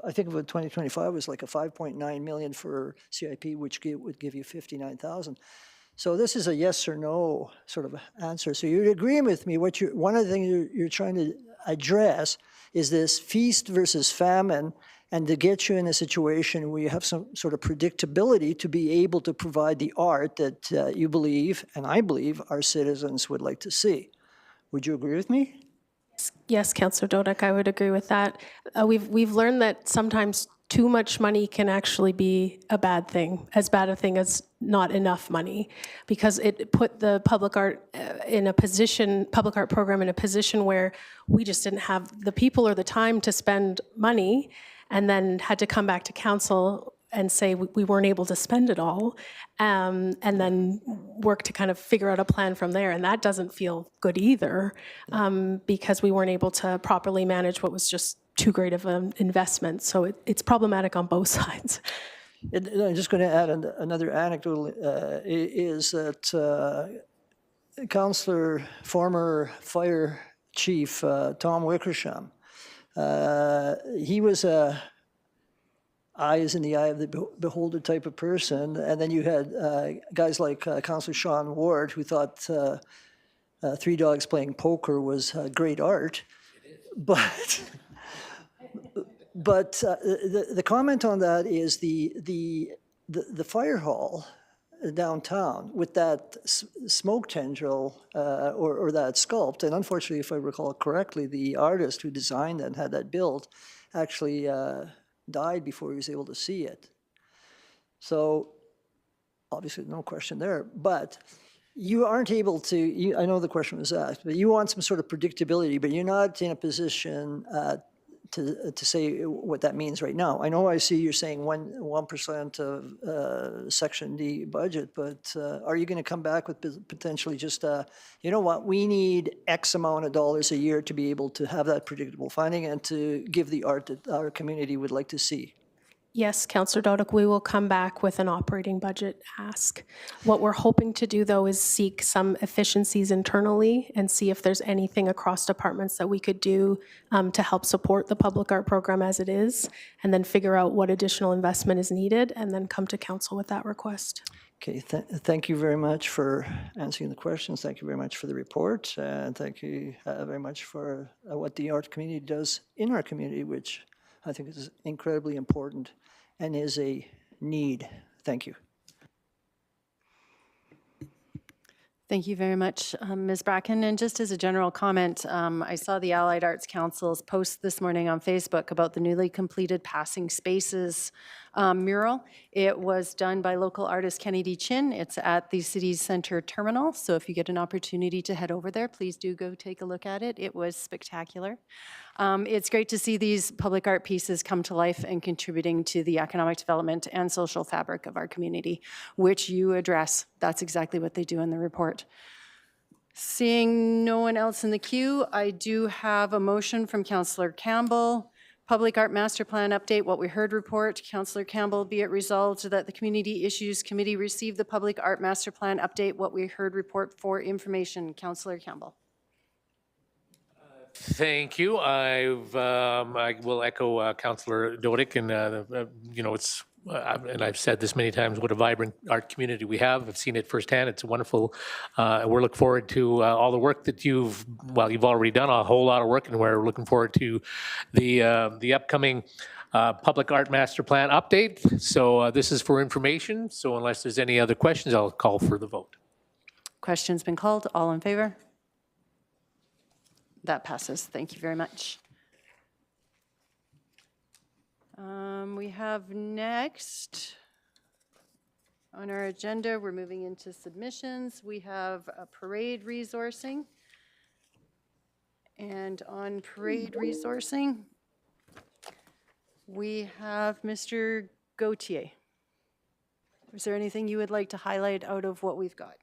I think of 2025 was like a 5.9 million for CIP, which would give you 59,000. So this is a yes or no sort of answer. So you're agreeing with me. One of the things you're trying to address is this feast versus famine, and to get you in a situation where you have some sort of predictability to be able to provide the art that you believe, and I believe, our citizens would like to see. Would you agree with me? Yes, Councillor Dodick, I would agree with that. We've learned that sometimes too much money can actually be a bad thing, as bad a thing as not enough money, because it put the public art program in a position where we just didn't have the people or the time to spend money, and then had to come back to council and say we weren't able to spend it all, and then work to kind of figure out a plan from there. And that doesn't feel good either, because we weren't able to properly manage what was just too great of an investment. So it's problematic on both sides. I'm just going to add another anecdote, is that Councillor, former fire chief Tom Wickersham, he was a eyes in the eye of the beholder type of person. And then you had guys like Councillor Sean Ward, who thought Three Dogs Playing Poker was great art. But the comment on that is the fire hall downtown with that smoke tendril or that sculpt. And unfortunately, if I recall correctly, the artist who designed that and had that built actually died before he was able to see it. So obviously no question there, but you aren't able to, I know the question was asked, but you want some sort of predictability, but you're not in a position to say what that means right now. I know I see you're saying 1% of Section D budget, but are you going to come back with potentially just, you know what, we need X amount of dollars a year to be able to have that predictable funding and to give the art that our community would like to see? Yes, Councillor Dodick, we will come back with an operating budget ask. What we're hoping to do, though, is seek some efficiencies internally and see if there's anything across departments that we could do to help support the public art program as it is, and then figure out what additional investment is needed, and then come to council with that request. Okay, thank you very much for answering the questions. Thank you very much for the report. And thank you very much for what the art community does in our community, which I think is incredibly important and is a need. Thank you. Thank you very much, Ms. Bracken. And just as a general comment, I saw the Allied Arts Council's post this morning on Facebook about the newly completed Passing Spaces mural. It was done by local artist Kenny D. Chin. It's at the City Center Terminal. So if you get an opportunity to head over there, please do go take a look at it. It was spectacular. It's great to see these public art pieces come to life and contributing to the economic development and social fabric of our community, which you address. That's exactly what they do in the report. Seeing no one else in the queue, I do have a motion from Councillor Campbell. Public Art Master Plan Update, What We Heard report. Councillor Campbell, be it resolved that the Community Issues Committee receive the Public Art Master Plan Update, What We Heard report for information. Councillor Campbell. Thank you. I will echo Councillor Dodick, and you know, it's and I've said this many times, what a vibrant art community we have. I've seen it firsthand. It's wonderful. We're looking forward to all the work that you've already done a whole lot of work, and we're looking forward to the upcoming Public Art Master Plan update. So this is for information. So unless there's any other questions, I'll call for the vote. Question's been called. All in favor? That passes. Thank you very much. We have next on our agenda, we're moving into submissions. We have a parade resourcing. And on parade resourcing, we have Mr. Gauthier. Is there anything you would like to highlight out of what we've got?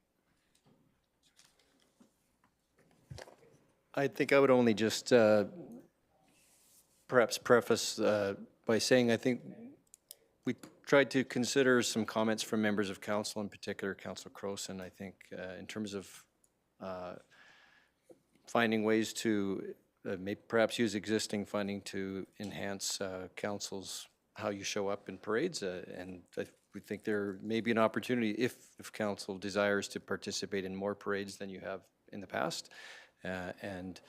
I think I would only just perhaps preface by saying I think we tried to consider some comments from members of council, in particular Councillor Crowson, I think, in terms of finding ways to perhaps use existing funding to enhance council's how you show up in parades. And we think there may be an opportunity if council desires to participate in more parades than you have in the past. And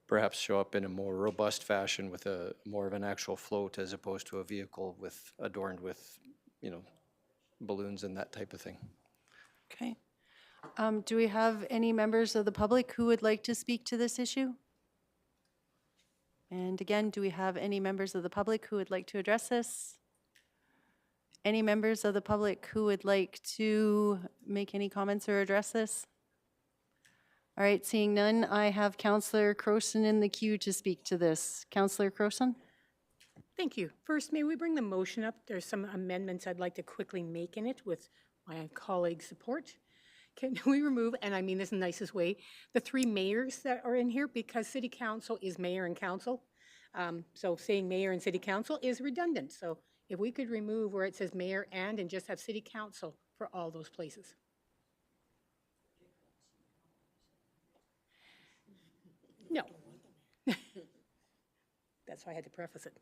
perhaps show up in a more robust fashion with a more of an actual float as opposed to a vehicle with adorned with, you know, balloons and that type of thing. Okay. Do we have any members of the public who would like to speak to this issue? And again, do we have any members of the public who would like to address this? Any members of the public who would like to make any comments or address this? All right, seeing none, I have Councillor Crowson in the queue to speak to this. Councillor Crowson? Thank you. First, may we bring the motion up? There's some amendments I'd like to quickly make in it with my colleague's support. Can we remove, and I mean this in the nicest way, the three mayors that are in here, because city council is mayor and council. So saying mayor and city council is redundant. So if we could remove where it says mayor and just have city council for all those places. No. That's why I had to preface it.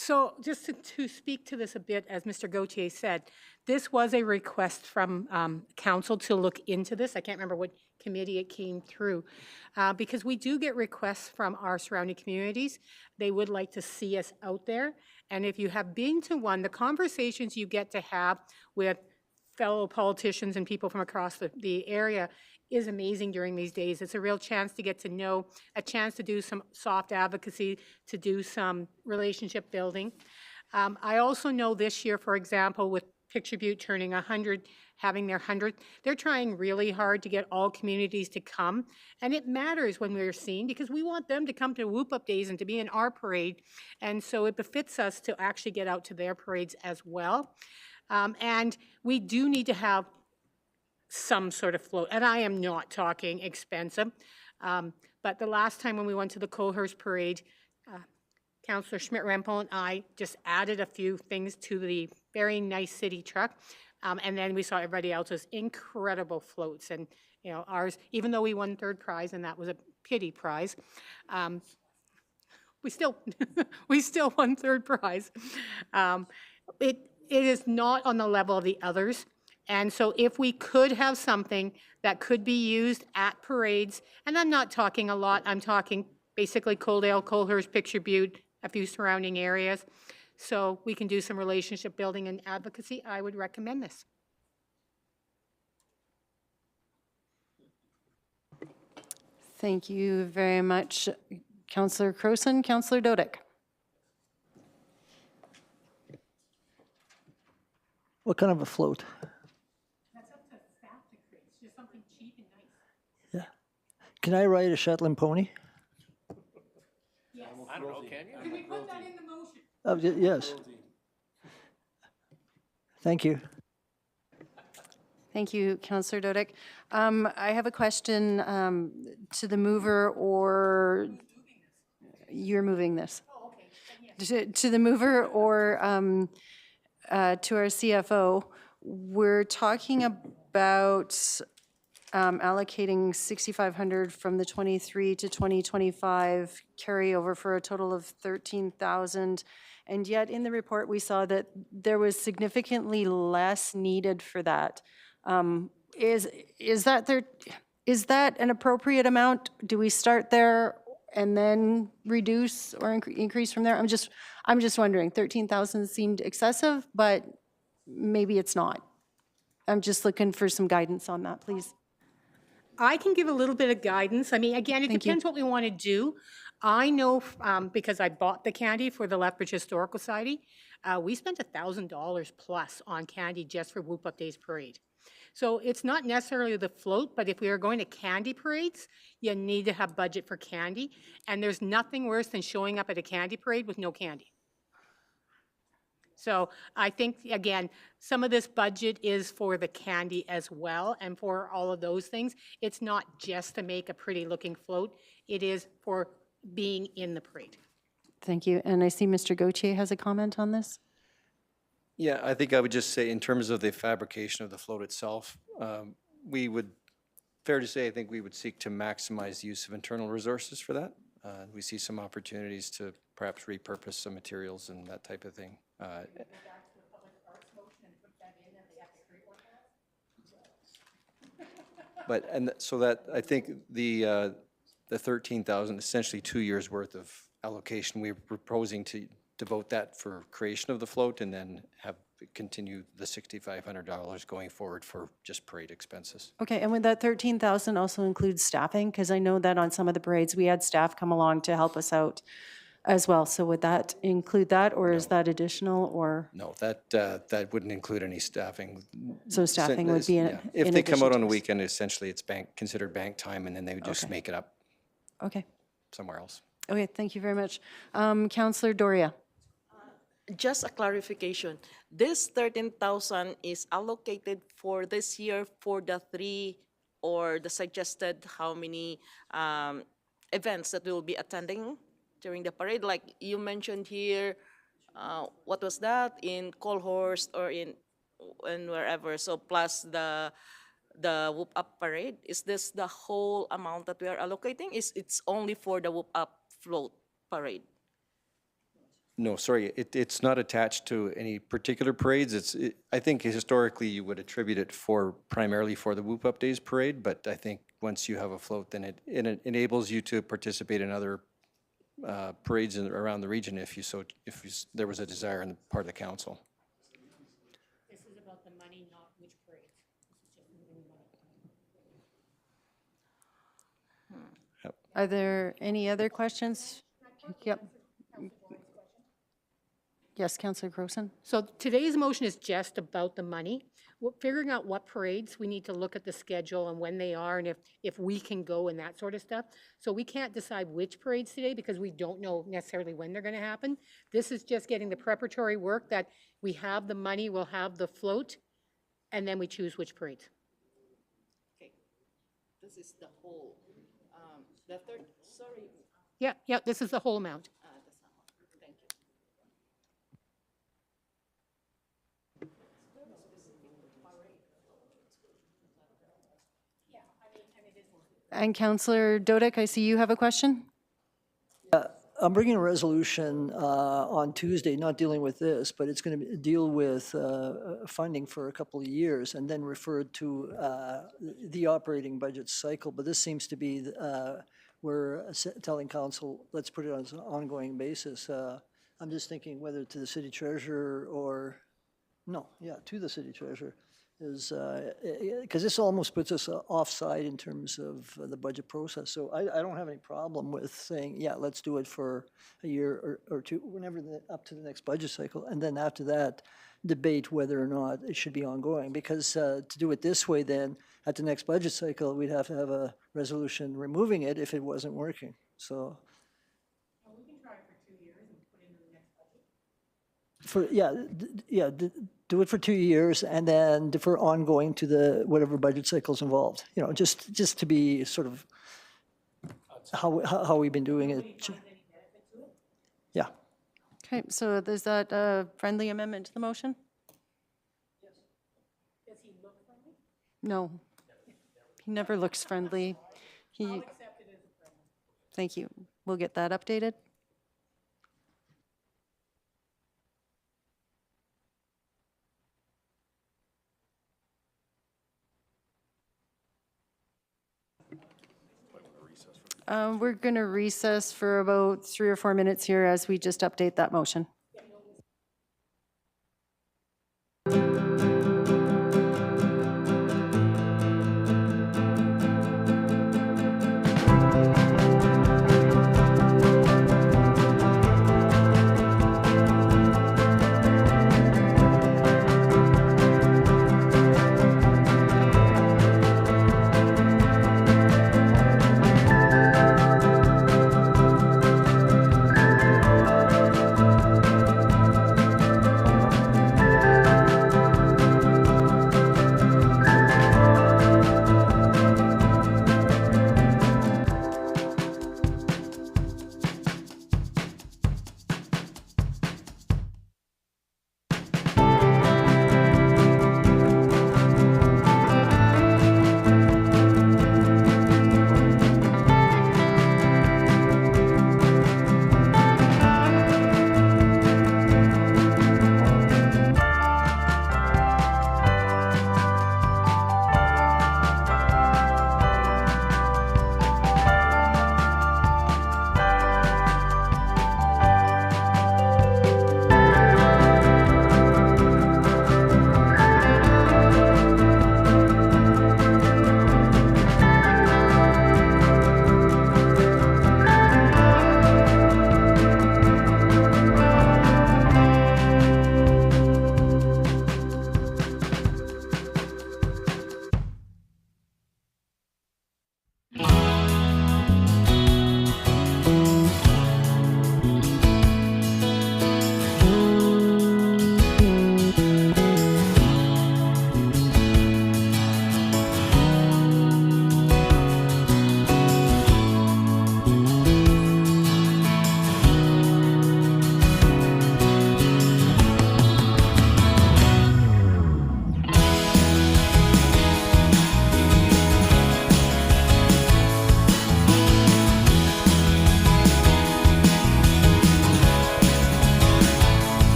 So just to speak to this a bit, as Mr. Gauthier said, this was a request from council to look into this. I can't remember what committee it came through, because we do get requests from our surrounding communities. They would like to see us out there. And if you have been to one, the conversations you get to have with fellow politicians and people from across the area is amazing during these days. It's a real chance to get to know, a chance to do some soft advocacy, to do some relationship building. I also know this year, for example, with Picture Butte turning 100, having their 100th. They're trying really hard to get all communities to come. And it matters when we're seen because we want them to come to Whoop Up Days and to be in our parade. And so it befits us to actually get out to their parades as well. And we do need to have some sort of float. And I am not talking expensive. But the last time when we went to the Cohurst Parade, Councillor Schmidt-Rempel and I just added a few things to the very nice city truck. And then we saw everybody else's incredible floats. And, you know, ours, even though we won third prize, and that was a pity prize, we still won third prize. It is not on the level of the others. And so if we could have something that could be used at parades, and I'm not talking a lot, I'm talking basically Coaldale, Coalhurst, Picture Butte, a few surrounding areas, so we can do some relationship building and advocacy, I would recommend this. Thank you very much, Councillor Crowson. Councillor Dodick. What kind of a float? That's up to staff to create, it's just something cheap and nice. Yeah. Can I ride a Shetland pony? I don't know, can you? Can we put that in the motion? Yes. Thank you. Thank you, Councillor Dodick. I have a question to the mover, or you're moving this? Oh, okay. To the mover or to our CFO. We're talking about allocating $6,500 from the 23 to 2025 carryover for a total of $13,000. And yet in the report, we saw that there was significantly less needed for that. Is that an appropriate amount? Do we start there and then reduce or increase from there? I'm just wondering. 13,000 seemed excessive, but maybe it's not. I'm just looking for some guidance on that, please. I can give a little bit of guidance. I mean, again, it depends what we want to do. I know because I bought the candy for the Lethbridge Historical Society, we spent $1,000 plus on candy just for Whoop Up Days Parade. So it's not necessarily the float, but if we are going to candy parades, you need to have budget for candy. And there's nothing worse than showing up at a candy parade with no candy. So I think, again, some of this budget is for the candy as well and for all of those things. It's not just to make a pretty looking float. It is for being in the parade. Thank you. And I see Mr. Gauthier has a comment on this. Yeah, I think I would just say in terms of the fabrication of the float itself, fair to say, I think we would seek to maximize the use of internal resources for that. We see some opportunities to perhaps repurpose some materials and that type of thing. So that I think the 13,000, essentially 2 years worth of allocation, we're proposing to devote that for creation of the float and then have continue the $6,500 going forward for just parade expenses. Okay, and would that 13,000 also include staffing? Because I know that on some of the parades, we had staff come along to help us out as well. So would that include that, or is that additional, or? No, that wouldn't include any staffing. So staffing would be in If they come out on a this. weekend, essentially it's considered bank time, and then they would just make it up Okay, somewhere else. okay, thank you very much. Councillor Doria. Just a clarification. This 13,000 is allocated for this year for the three or the suggested how many events that we will be attending during the parade? Like you mentioned here, what was that in Coalhurst or in wherever? So plus the Whoop Up parade. Is this the whole amount that we are allocating? It's only for the Whoop Up float parade? No, sorry, it's not attached to any particular parades. I think historically you would attribute it primarily for the Whoop Up Days parade, but I think once you have a float, then it enables you to participate in other parades around the region if there was a desire on the part of the council. This is about the money, not which parades. This is just moving money. Are there any other questions? Yep. Yes, Councillor Grossen? So today's motion is just about the money. Figuring out what parades, we need to look at the schedule and when they are and if we can go and that sort of stuff. So we can't decide which parades today because we don't know necessarily when they're going to happen. This is just getting the preparatory work that we have the money, we'll have the float, and then we choose which parades. Okay, this is the whole, the third, sorry, Yeah, this is the whole amount. that's not one. Thank you. And Councillor Dodick, I see you have a question? I'm bringing a resolution on Tuesday, not dealing with this, but it's going to deal with funding for a couple of years and then referred to the operating budget cycle. But this seems to be, we're telling council, let's put it on an ongoing basis. I'm just thinking whether to the city treasurer or, to the city treasurer. Is, because this almost puts us offside in terms of the budget process. So I don't have any problem with saying, yeah, let's do it for a year or two, whenever up to the next budget cycle. And then after that, debate whether or not it should be ongoing. Because to do it this way, then at the next budget cycle, we'd have to have a resolution removing it if it wasn't working. So. We can try it for 2 years and put it in the next budget. Do it for 2 years and then defer ongoing to the whatever budget cycle's involved. You know, just to be sort of how we've been doing it. Yeah. Okay, so is that a friendly amendment to the motion? Does he look friendly? No. He never looks friendly. I'll accept it as a friendly. Thank you. We'll get that updated. We're going to recess for about 3 or 4 minutes here as we just update that motion.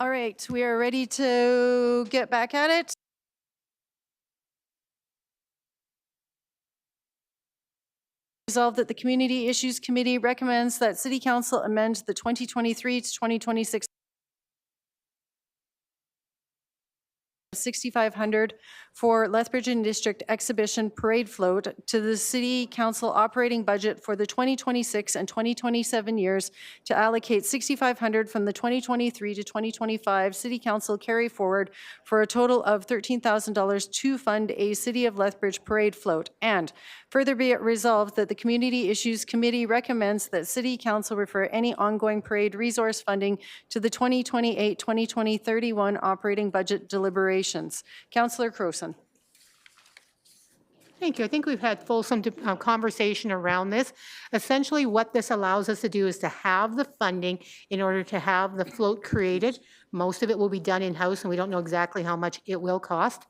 All right, we are ready to get back at it. Resolved that the Community Issues Committee recommends that City Council amend the 2023 to 2026 $6,500 for Lethbridge and District Exhibition Parade Float to the City Council operating budget for the 2026 and 2027 years to allocate $6,500 from the 2023 to 2025 City Council carry forward for a total of $13,000 to fund a City of Lethbridge Parade Float. And further be it resolved that the Community Issues Committee recommends that City Council refer any ongoing parade resource funding to the 2028-2031 operating budget deliberations. Councillor Crowson. Thank you. I think we've had fulsome conversation around this. Essentially, what this allows us to do is to have the funding in order to have the float created. Most of it will be done in-house, and we don't know exactly how much it will cost.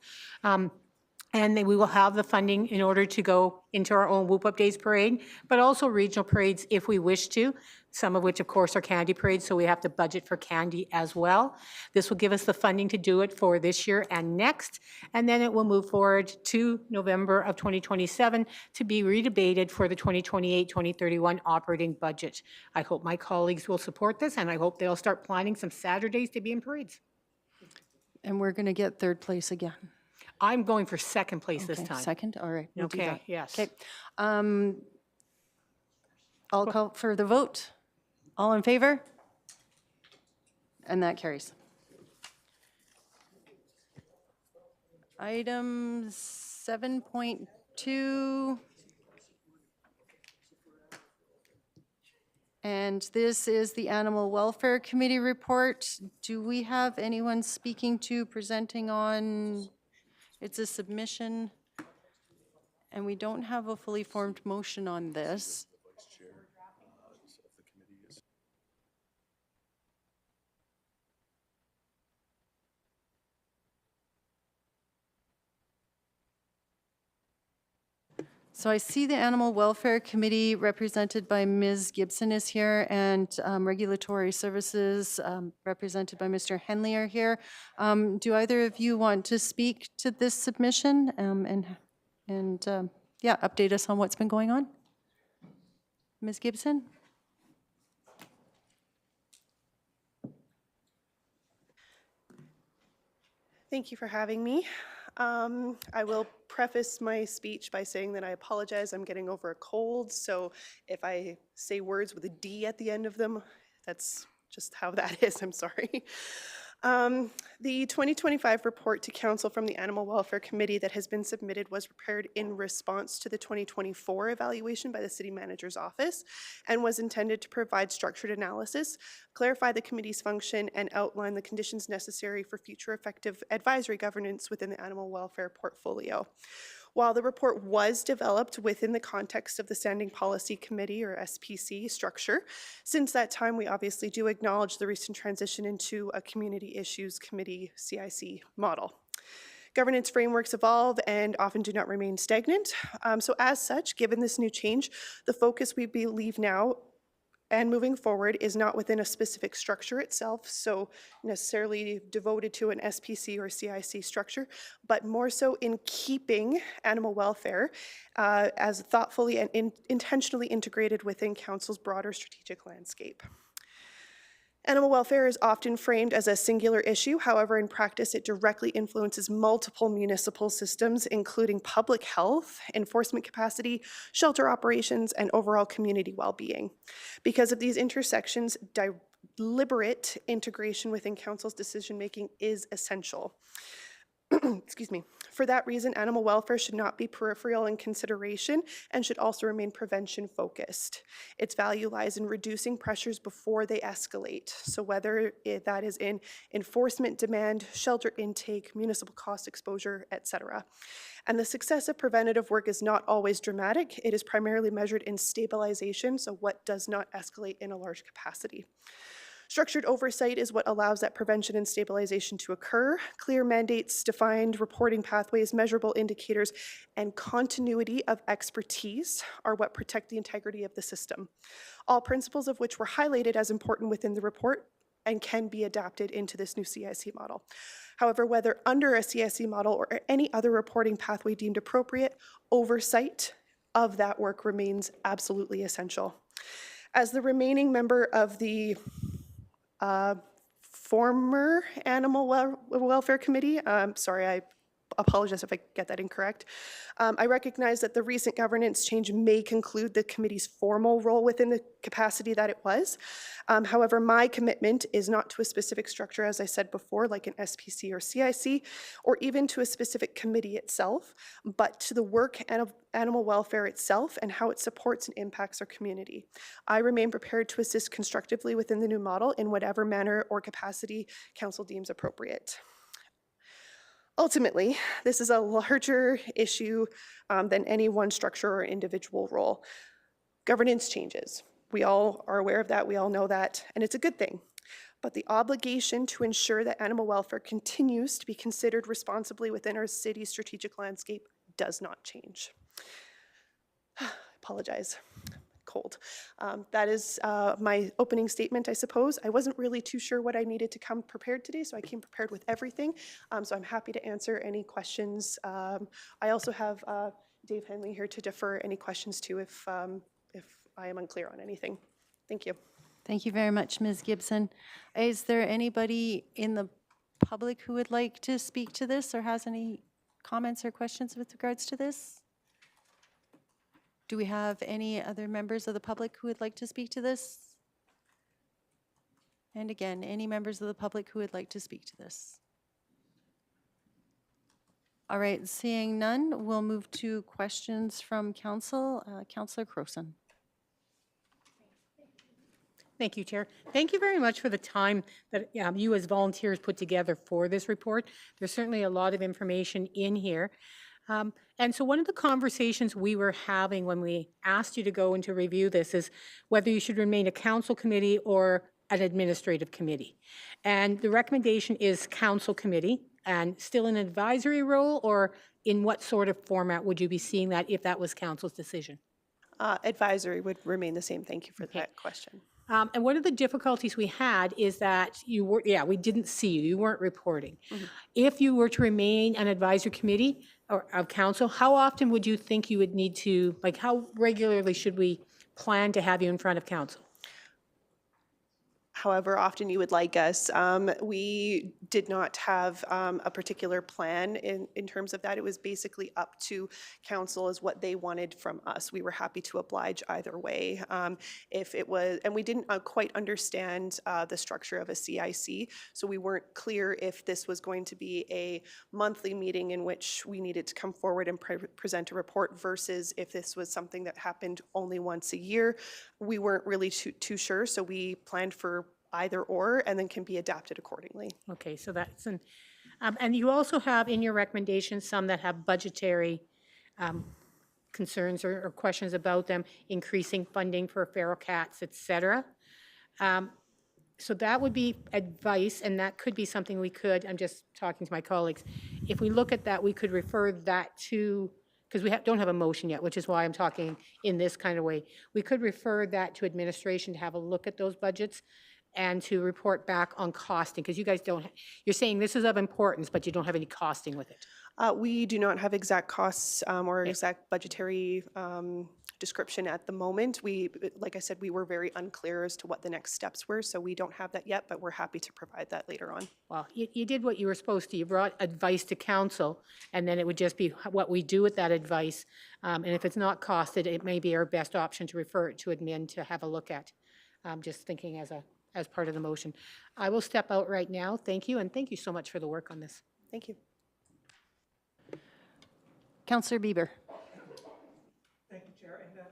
And then we will have the funding in order to go into our own Whoop Up Days parade, but also regional parades if we wish to, some of which, of course, are candy parades, so we have to budget for candy as well. This will give us the funding to do it for this year and next, and then it will move forward to November of 2027 to be redebated for the 2028-2031 operating budget. I hope my colleagues will support this, and I hope they'll start planning some Saturdays to be in parades. And we're going to get third place again. I'm going for second place this Okay, time. second, all right. We'll do Okay, that. yes. Okay. I'll call for the vote. All in favor? And that carries. Item 7.2. And this is the Animal Welfare Committee report. Do we have anyone speaking to, presenting on? It's a submission, and we don't have a fully formed motion on this. So I see the Animal Welfare Committee represented by Ms. Gibson is here, and Regulatory Services represented by Mr. Henley are here. Do either of you want to speak to this submission and yeah, update us on what's been going on? Ms. Gibson? Thank you for having me. I will preface my speech by saying that I apologize. I'm getting over a cold, so if I say words with a D at the end of them, that's just how that is. I'm sorry. The 2025 report to Council from the Animal Welfare Committee that has been submitted was prepared in response to the 2024 evaluation by the City Manager's Office and was intended to provide structured analysis, clarify the committee's function, and outline the conditions necessary for future effective advisory governance within the animal welfare portfolio. While the report was developed within the context of the Standing Policy Committee, or SPC, structure, since that time we obviously do acknowledge the recent transition into a Community Issues Committee CIC model. Governance frameworks evolve and often do not remain stagnant. So as such, given this new change, the focus we believe now and moving forward is not within a specific structure itself, so necessarily devoted to an SPC or CIC structure, but more so in keeping animal welfare as thoughtfully and intentionally integrated within Council's broader strategic landscape. Animal welfare is often framed as a singular issue. However, in practice, it directly influences multiple municipal systems, including public health, enforcement capacity, shelter operations, and overall community well-being. Because of these intersections, deliberate integration within Council's decision-making is essential. Excuse me. For that reason, animal welfare should not be peripheral in consideration and should also remain prevention focused. Its value lies in reducing pressures before they escalate. So whether that is in enforcement demand, shelter intake, municipal cost exposure, etc. And the success of preventative work is not always dramatic. It is primarily measured in stabilization, so what does not escalate in a large capacity. Structured oversight is what allows that prevention and stabilization to occur. Clear mandates, defined reporting pathways, measurable indicators, and continuity of expertise are what protect the integrity of the system. All principles of which were highlighted as important within the report and can be adapted into this new CIC model. However, whether under a CIC model or any other reporting pathway deemed appropriate, oversight of that work remains absolutely essential. As the remaining member of the former Animal Welfare Committee, sorry, I apologize if I get that incorrect. I recognize that the recent governance change may conclude the committee's formal role within the capacity that it was. However, my commitment is not to a specific structure, as I said before, like an SPC or CIC, or even to a specific committee itself, but to the work and animal welfare itself and how it supports and impacts our community. I remain prepared to assist constructively within the new model in whatever manner or capacity council deems appropriate. Ultimately, this is a larger issue than any one structure or individual role. Governance changes. We all are aware of that, we all know that, and it's a good thing. But the obligation to ensure that animal welfare continues to be considered responsibly within our city's strategic landscape does not change. Apologize. Cold. That is my opening statement, I suppose. I wasn't really too sure what I needed to come prepared today, so I came prepared with everything. So I'm happy to answer any questions. I also have Dave Henley here to defer any questions to if I am unclear on anything. Thank you. Thank you very much, Ms. Gibson. Is there anybody in the public who would like to speak to this or has any comments or questions with regards to this? Do we have any other members of the public who would like to speak to this? And again, any members of the public who would like to speak to this? All right, seeing none, we'll move to questions from council. Councillor Crowson. Thank you, Chair. Thank you very much for the time that you as volunteers put together for this report. There's certainly a lot of information in here. And so one of the conversations we were having when we asked you to go and to review this is whether you should remain a council committee or an administrative committee. And the recommendation is council committee and still an advisory role, or in what sort of format would you be seeing that if that was council's decision? Advisory would remain the same. Thank you for that question. And one of the difficulties we had is that you were, we didn't see you, you weren't reporting. If you were to remain an advisory committee or of council, how often would you think you would need to, like how regularly should we plan to have you in front of council? However often you would like us. We did not have a particular plan in terms of that. It was basically up to council as what they wanted from us. We were happy to oblige either way. If it was, and we didn't quite understand the structure of a CIC, so we weren't clear if this was going to be a monthly meeting in which we needed to come forward and present a report versus if this was something that happened only once a year. We weren't really too sure, so we planned for either or, and then can be adapted accordingly. Okay, so that's an, and you also have in your recommendations some that have budgetary concerns or questions about them, increasing funding for feral cats, et cetera. So that would be advice, and that could be something we could, I'm just talking to my colleagues, if we look at that, we could refer that to, because we don't have a motion yet, which is why I'm talking in this kind of way. We could refer that to administration to have a look at those budgets and to report back on costing, because you guys don't, you're saying this is of importance, but you don't have any costing with it. We do not have exact costs or exact budgetary description at the moment. Like I said, we were very unclear as to what the next steps were, so we don't have that yet, but we're happy to provide that later on. Well, you did what you were supposed to. You brought advice to council, and then it would just be what we do with that advice. And if it's not costed, it may be our best option to refer it to admin to have a look at. Just thinking as part of the motion. I will step out right now. Thank you, and thank you so much for the work on this. Thank you. Councillor Bieber. Thank you, Chair. And,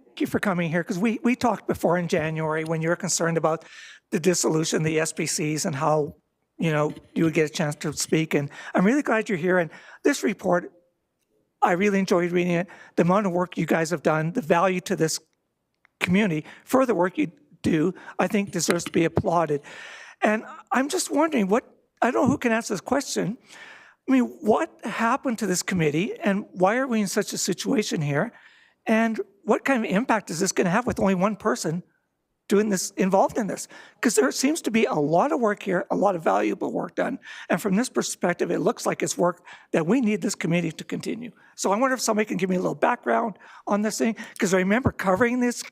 thank you for coming here, because we talked before in January when you were concerned about the dissolution of the SPCs and how, you would get a chance to speak. And I'm really glad you're here. And this report, I really enjoyed reading it. The amount of work you guys have done, the value to this community, further work you do, I think deserves to be applauded. And I'm just wondering I don't know who can answer this question. I mean, what happened to this committee and why are we in such a situation here? And what kind of impact is this going to have with only one person doing this, involved in this, because there seems to be a lot of work here, a lot of valuable work done. And from this perspective, it looks like it's work that we need this committee to continue. So I wonder if somebody can give me a little background on this thing, because I remember covering these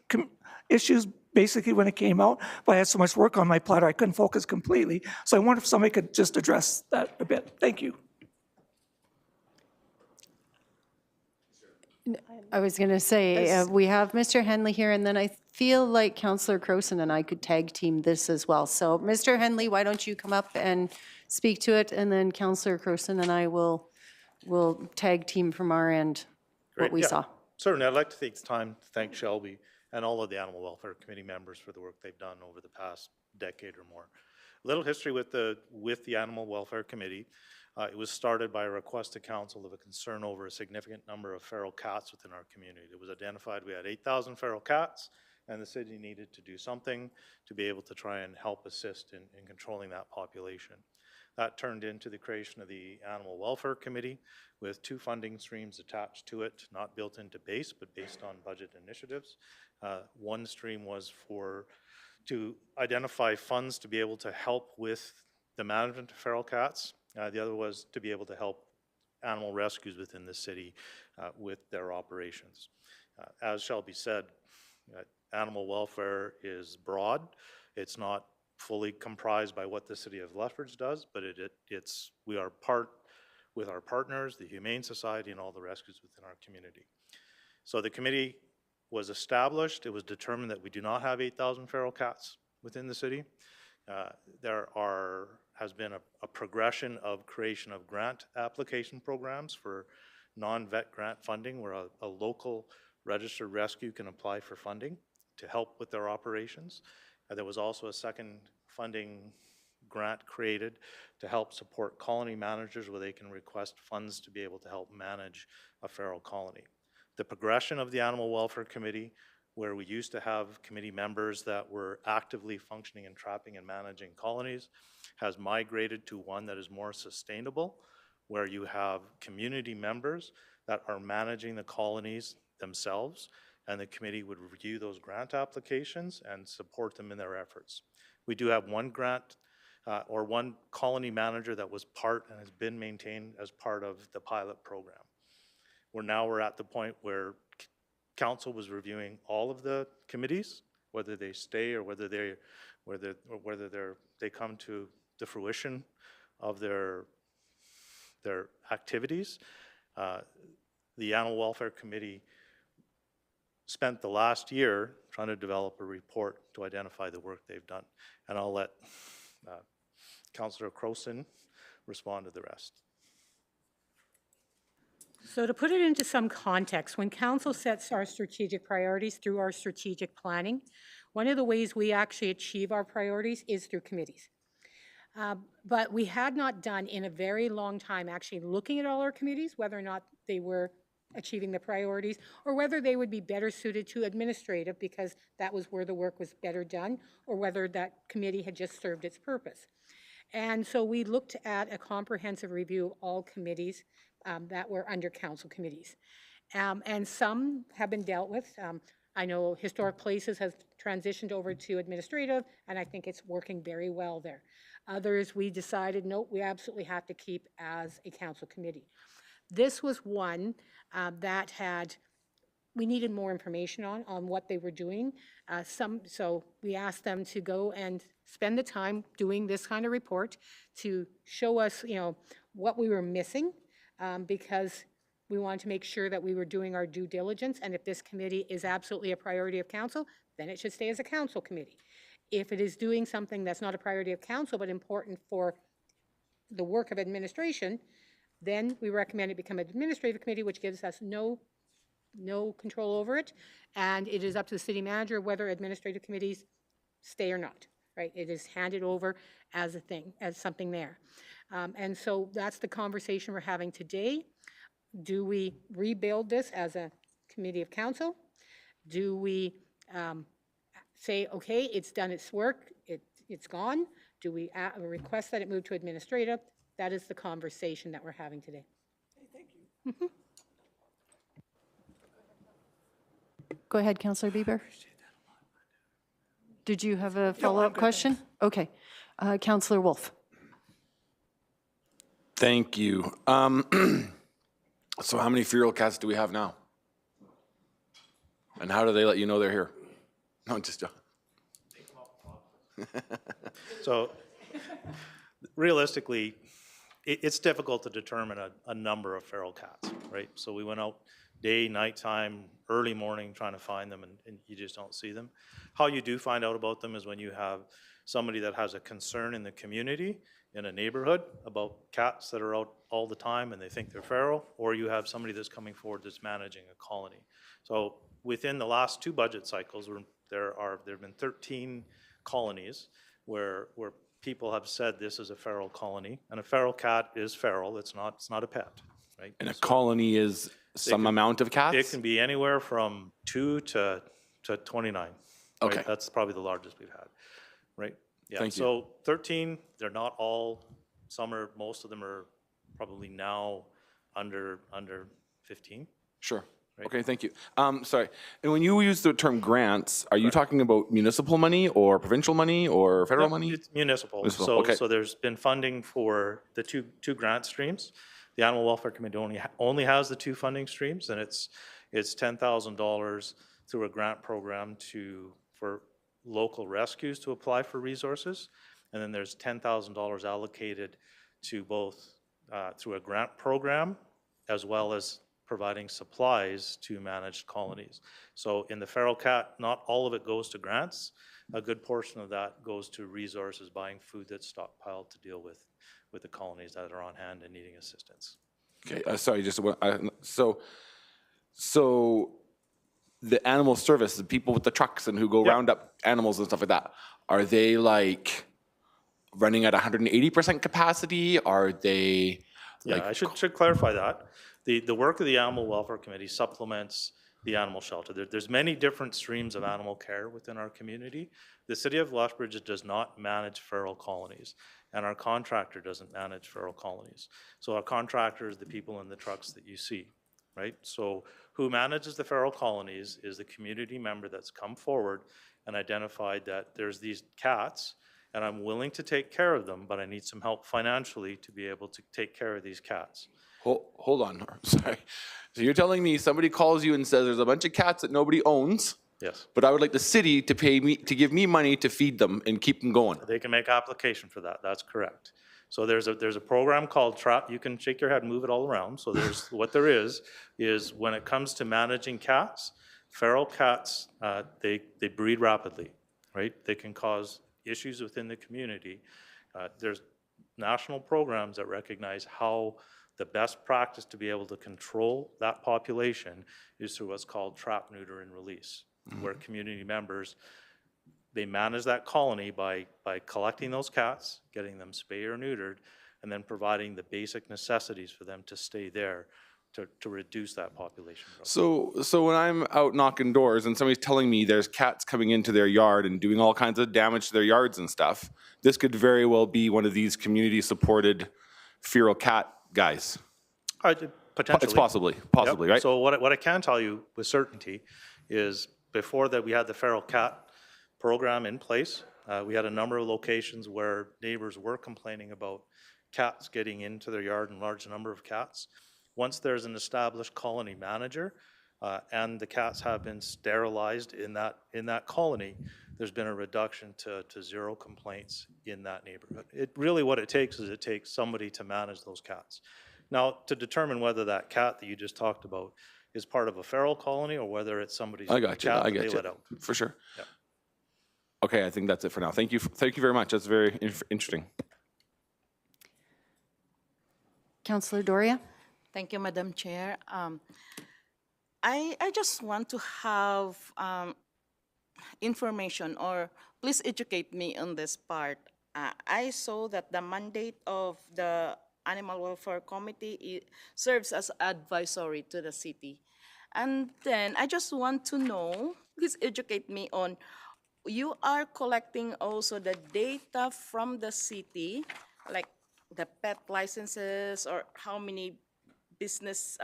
issues basically when it came out, but I had so much work on my platter, I couldn't focus completely. So I wonder if somebody could just address that a bit. Thank you. I was going to say, we have Mr. Henley here, and then I feel like Councillor Croson and I could tag team this as well. So Mr. Henley, why don't you come up and speak to it, and then Councillor Croson and I will tag team from our end what we saw. Certainly, I'd like to take the time to thank Shelby and all of the Animal Welfare Committee members for the work they've done over the past decade or more. A little history with the Animal Welfare Committee. It was started by a request to council of a concern over a significant number of feral cats within our community. It was identified we had 8,000 feral cats, and the city needed to do something to be able to try and help assist in controlling that population. That turned into the creation of the Animal Welfare Committee with 2 funding streams attached to it, not built into base, but based on budget initiatives. One stream was to identify funds to be able to help with the management of feral cats. The other was to be able to help animal rescues within the city with their operations. As Shelby said, animal welfare is broad. It's not fully comprised by what the city of Lethbridge does, but we are part with our partners, the Humane Society, and all the rescues within our community. So the committee was established. It was determined that we do not have 8,000 feral cats within the city. There has been a progression of creation of grant application programs for non-vet grant funding, where a local registered rescue can apply for funding to help with their operations. There was also a second funding grant created to help support colony managers, where they can request funds to be able to help manage a feral colony. The progression of the Animal Welfare Committee, where we used to have committee members that were actively functioning in trapping and managing colonies, has migrated to one that is more sustainable, where you have community members that are managing the colonies themselves, and the committee would review those grant applications and support them in their efforts. We do have one grant or one colony manager that was part and has been maintained as part of the pilot program. We're at the point where council was reviewing all of the committees, whether they stay or whether they come to the fruition of their activities. The Animal Welfare Committee spent the last year trying to develop a report to identify the work they've done. And I'll let Councillor Croson respond to the rest. So to put it into some context, when council sets our strategic priorities through our strategic planning, one of the ways we actually achieve our priorities is through committees. But we had not done in a very long time actually looking at all our committees, whether or not they were achieving the priorities, or whether they would be better suited to administrative because that was where the work was better done, or whether that committee had just served its purpose. And so we looked at a comprehensive review of all committees that were under council committees. And some have been dealt with. I know Historic Places has transitioned over to administrative, and I think it's working very well there. Others, we decided, no, we absolutely have to keep as a council committee. This was one that we needed more information on what they were doing. So we asked them to go and spend the time doing this kind of report to show us, what we were missing, because we wanted to make sure that we were doing our due diligence, and if this committee is absolutely a priority of council, then it should stay as a council committee. If it is doing something that's not a priority of council but important for the work of administration, then we recommend it become an administrative committee, which gives us no control over it, and it is up to the city manager whether administrative committees stay or not, right? It is handed over as a thing, as something there. And so that's the conversation we're having today. Do we rebuild this as a committee of council? Do we say, okay, it's done its work, it's gone? Do we request that it move to administrative? That is the conversation that we're having today. Thank you. Go ahead, Councillor Bieber. did you have a follow-up question? Okay. Councillor Wolf. Thank you. So how many feral cats do we have now? And how do they let you know they're here? No, just joking. So realistically, it's difficult to determine a number of feral cats, right? So we went out day, nighttime, early morning trying to find them, and you just don't see them. How you do find out about them is when you have somebody that has a concern in the community, in a neighborhood, about cats that are out all the time and they think they're feral, or you have somebody that's coming forward that's managing a colony. So within the last 2 budget cycles, there have been 13 colonies where people have said this is a feral colony, and a feral cat is feral. It's not a pet, right? And a colony is some amount of cats? It can be anywhere from 2 to 29. Right? Okay. That's probably the largest we've had, right? Yeah. Thank you. So 13, they're not all, most of them are probably now under 15. Sure. Right. Okay, thank you. Sorry, and when you use the term grants, are you talking about municipal money or provincial money or federal money? It's municipal. Municipal, okay. So there's been funding for the two grant streams. The Animal Welfare Committee only has the 2 funding streams, and it's $10,000 through a grant program for local rescues to apply for resources, and then there's $10,000 allocated to both through a grant program as well as providing supplies to managed colonies. So in the feral cat, not all of it goes to grants. A good portion of that goes to resources, buying food that's stockpiled to deal with the colonies that are on hand and needing assistance. Okay, sorry, just so the animal service, the people with the trucks and who go round up animals and stuff like that, are they like running at 180% capacity? Are they? Yeah, I should clarify that. The work of the Animal Welfare Committee supplements the animal shelter. There's many different streams of animal care within our community. The City of Lethbridge does not manage feral colonies, and our contractor doesn't manage feral colonies. So our contractor is the people in the trucks that you see, right? So who manages the feral colonies is the community member that's come forward and identified that there's these cats, and I'm willing to take care of them, but I need some help financially to be able to take care of these cats. Hold on, sorry. So you're telling me somebody calls you and says there's a bunch of cats that nobody owns, Yes. but I would like the city to give me money to feed them and keep them going. They can make application for that, that's correct. So there's a program called Trap, you can shake your head and move it all around. So there's, what there is when it comes to managing cats, feral cats, they breed rapidly, right? They can cause issues within the community. There's national programs that recognize how the best practice to be able to control that population is through what's called trap, neuter, and release, where community members, they manage that colony by collecting those cats, getting them spayed or neutered, and then providing the basic necessities for them to stay there to reduce that population growth. So when I'm out knocking doors and somebody's telling me there's cats coming into their yard and doing all kinds of damage to their yards and stuff, this could very well be one of these community-supported feral cat guys. Potentially. It's possibly, Yep. right? So what I can tell you with certainty is before that we had the feral cat program in place, we had a number of locations where neighbors were complaining about cats getting into their yard in large number of cats. Once there's an established colony manager and the cats have been sterilized in that colony, there's been a reduction to 0 complaints in that neighborhood. What it takes is somebody to manage those cats. Now, to determine whether that cat that you just talked about is part of a feral colony or whether it's somebody's I got you. cat I that they get you. let out. For sure. Yeah. Okay, I think that's it for now. Thank you very much. That's very interesting. Councillor Doria? Thank you, Madam Chair. I just want to have information, or please educate me on this part. I saw that the mandate of the Animal Welfare Committee serves as advisory to the city. And then I just want to know, please educate me on, you are collecting also the data from the city, like the pet licenses or how many business,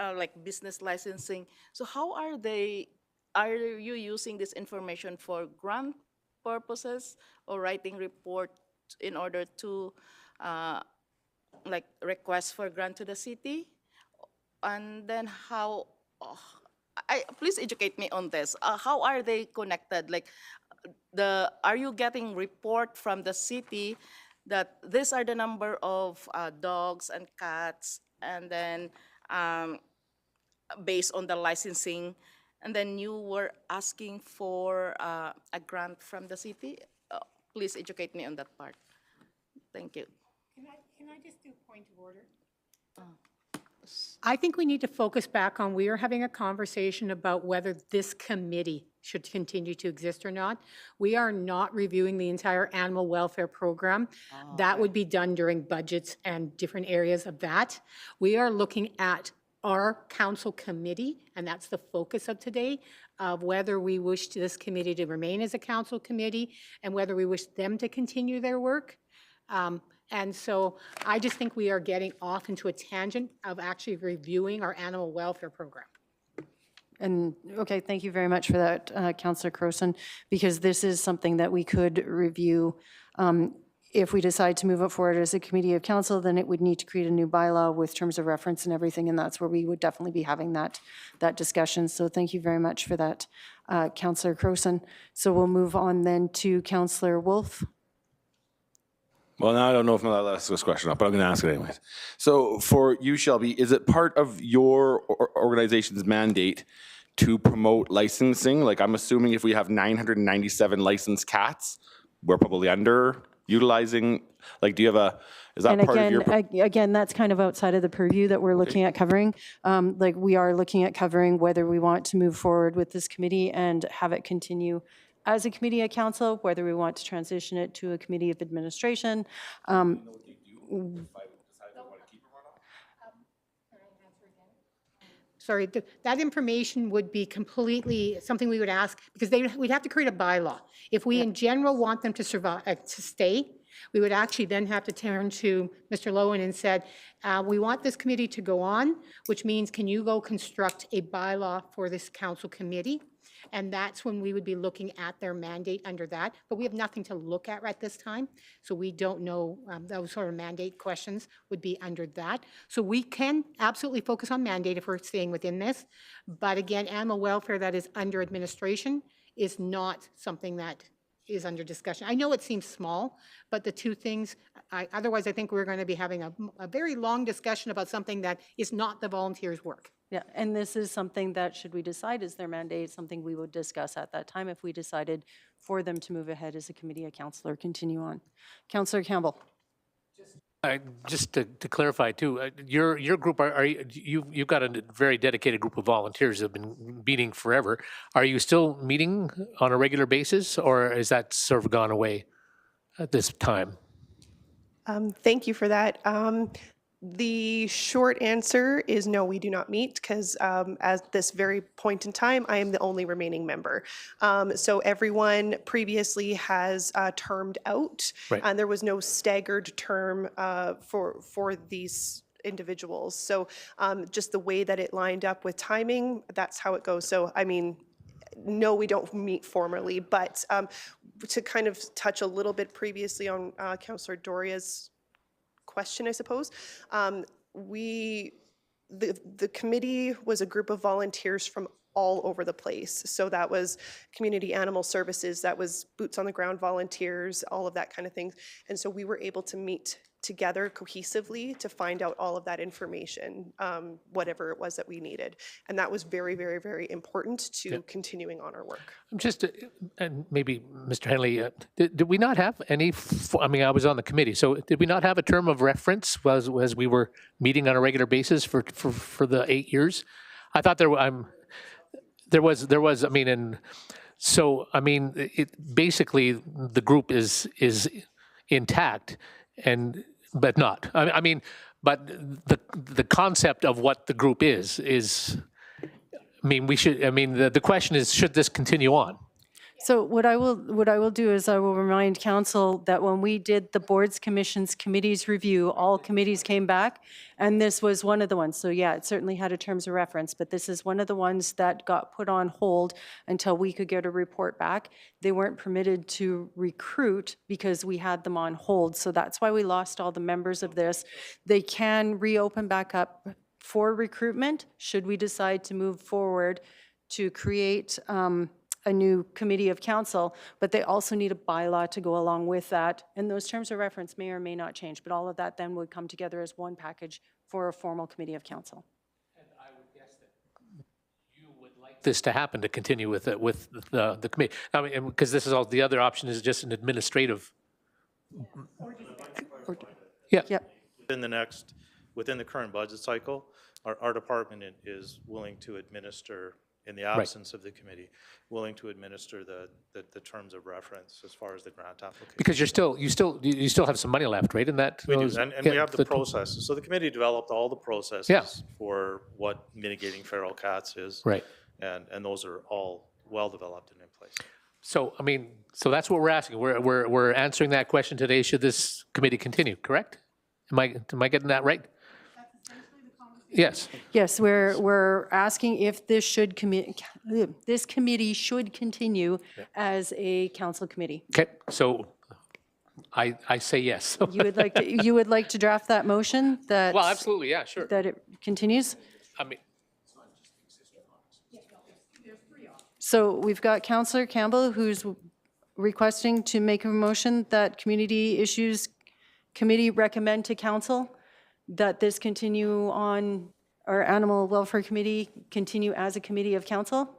business licensing. So how are you using this information for grant purposes or writing report in order to like request for grant to the city? And then how, please educate me on this. How are they connected? Like are you getting report from the city that these are the number of dogs and cats, and then based on the licensing, and then you were asking for a grant from the city? Please educate me on that part. Thank you. Can I just do point of order? I think we need to focus back on, we are having a conversation about whether this committee should continue to exist or not. We are not reviewing the entire animal welfare program. That would be done during budgets and different areas of that. We are looking at our council committee, and that's the focus of today, of whether we wish this committee to remain as a council committee and whether we wish them to continue their work. And so I just think we are getting off into a tangent of actually reviewing our animal welfare program. And, okay, thank you very much for that, Councillor Croson, because this is something that we could review. If we decide to move it forward as a committee of council, then it would need to create a new bylaw with terms of reference and everything, and that's where we would definitely be having that discussion. So thank you very much for that, Councillor Croson. So we'll move on then to Councillor Wolf. Well, now I don't know if I'm allowed to ask this question, but I'm going to ask it anyways. So for you, Shelby, is it part of your organization's mandate to promote licensing? Like, I'm assuming if we have 997 licensed cats, we're probably underutilizing. Like, do you have is that And part again, of your? again, that's kind of outside of the purview that we're looking at covering. Like, we are looking at covering whether we want to move forward with this committee and have it continue as a committee of council, whether we want to transition it to a committee of administration. Sorry, that information would be completely something we would ask, because we'd have to create a bylaw. If we in general want them to survive, to stay, we would actually then have to turn to Mr. Lowen and said, we want this committee to go on, which means can you go construct a bylaw for this council committee? And that's when we would be looking at their mandate under that. But we have nothing to look at right this time. So we don't know, those sort of mandate questions would be under that. So we can absolutely focus on mandate if we're staying within this. But again, animal welfare that is under administration is not something that is under discussion. I know it seems small, but the two things, otherwise I think we're going to be having a very long discussion about something that is not the volunteers' work. Yeah, and this is something that, should we decide is their mandate, something we would discuss at that time if we decided for them to move ahead as a committee of council or continue on. Councillor Campbell. Just to clarify too, your group, you've got a very dedicated group of volunteers that have been meeting forever. Are you still meeting on a regular basis, or is that sort of gone away at this time? Thank you for that. The short answer is no, we do not meet, because at this very point in time, I am the only remaining member. So everyone previously has termed out, Right. and there was no staggered term for these individuals. So just the way that it lined up with timing, that's how it goes. So, I mean, no, we don't meet formally, but to kind of touch a little bit previously on Councillor Doria's question, I suppose. The committee was a group of volunteers from all over the place. So that was community animal services, that was boots on the ground volunteers, all of that kind of things. And so we were able to meet together cohesively to find out all of that information, whatever it was that we needed. And that was very, very, very important to continuing on our work. Just, and maybe Mr. Henley, did we not have any, I mean, I was on the committee, so did we not have a term of reference as we were meeting on a regular basis for the 8 years? I thought there was, I mean, and so, I mean, basically the group is intact, but not. I mean, but the concept of what the group is, I mean, the question is, should this continue on? So what I will do is I will remind council that when we did the boards, commissions, committees review, all committees came back, and this was one of the ones. So yeah, it certainly had a terms of reference, but this is one of the ones that got put on hold until we could get a report back. They weren't permitted to recruit because we had them on hold, so that's why we lost all the members of this. They can reopen back up for recruitment, should we decide to move forward to create a new committee of council, but they also need a bylaw to go along with that. And those terms of reference may or may not change, but all of that then would come together as one package for a formal committee of council. And I would guess that you would like this to happen, to continue with the committee. I mean, because this is all, the other option is just an administrative. Yeah. Yep. Within the current budget cycle, our department is willing to administer, in the absence of the committee, willing to administer the terms of reference as far as the grant application. Because you still have some money left, right, in that? We do, those- and yeah, we have the processes. So the committee developed all the processes for what mitigating feral cats is. Right. And those are all well-developed and in place. So, I mean, so that's what we're asking. We're answering that question today. Should this committee continue, correct? Am I getting that right? Yes. Yes, we're asking if this this committee should continue as a council committee. Okay, so I say yes. You would like to draft that motion that? Well, absolutely, yeah, sure. That it continues? I mean, So we've got Councillor Campbell who's requesting to make a motion that Community Issues Committee recommend to council that this continue on, our Animal Welfare Committee continue as a committee of council?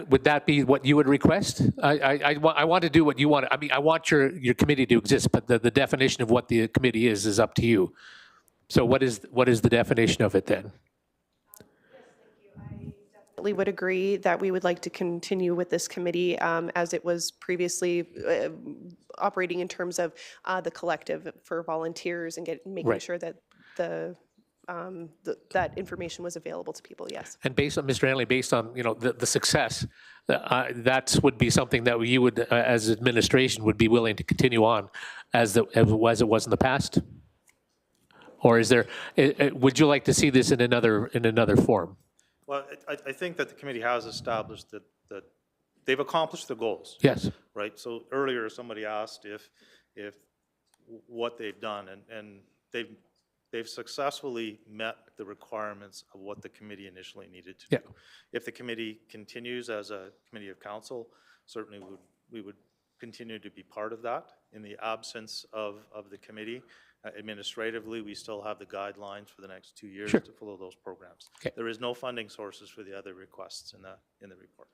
would that be what you would request? I want to do what you want. I mean, I want your committee to exist, but the definition of what the committee is up to you. So what is the definition of it then? Would agree that we would like to continue with this committee as it was previously operating in terms of the collective for volunteers and making sure that that information was available to people, yes. And based on, Mr. Hanley, based on, the success, that would be something that you would, as administration, would be willing to continue on as it was in the past? Or is there, would you like to see this in another form? Well, I think that the committee has established that they've accomplished the goals. Yes. Right? So earlier, somebody asked if what they've done, and they've successfully met the requirements of what the committee initially needed to do. If the committee continues as a committee of council, certainly we would continue to be part of that. In the absence of the committee, administratively, we still have the guidelines for the next 2 years to follow those programs. Okay. There is no funding sources for the other requests in the report.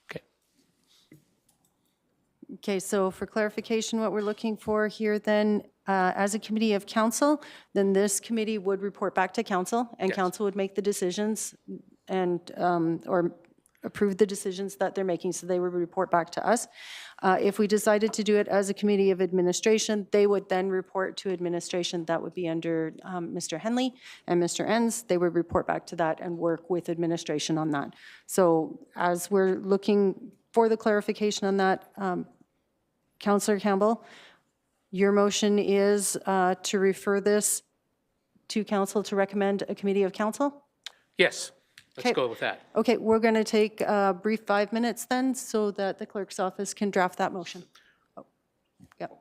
Okay. Okay, so for clarification, what we're looking for here then, as a committee of council, then this committee would report back to council, and council would make the decisions and, or approve the decisions that they're making, so they would report back to us. If we decided to do it as a committee of administration, they would then report to administration. That would be under Mr. Henley and Mr. Enns. They would report back to that and work with administration on that. So as we're looking for the clarification on that, Councillor Campbell, your motion is to refer this to council to recommend a committee of council? Yes. Let's Okay. go with that. Okay, we're going to take a brief 5 minutes then so that the clerk's office can draft that motion. Oh, yep.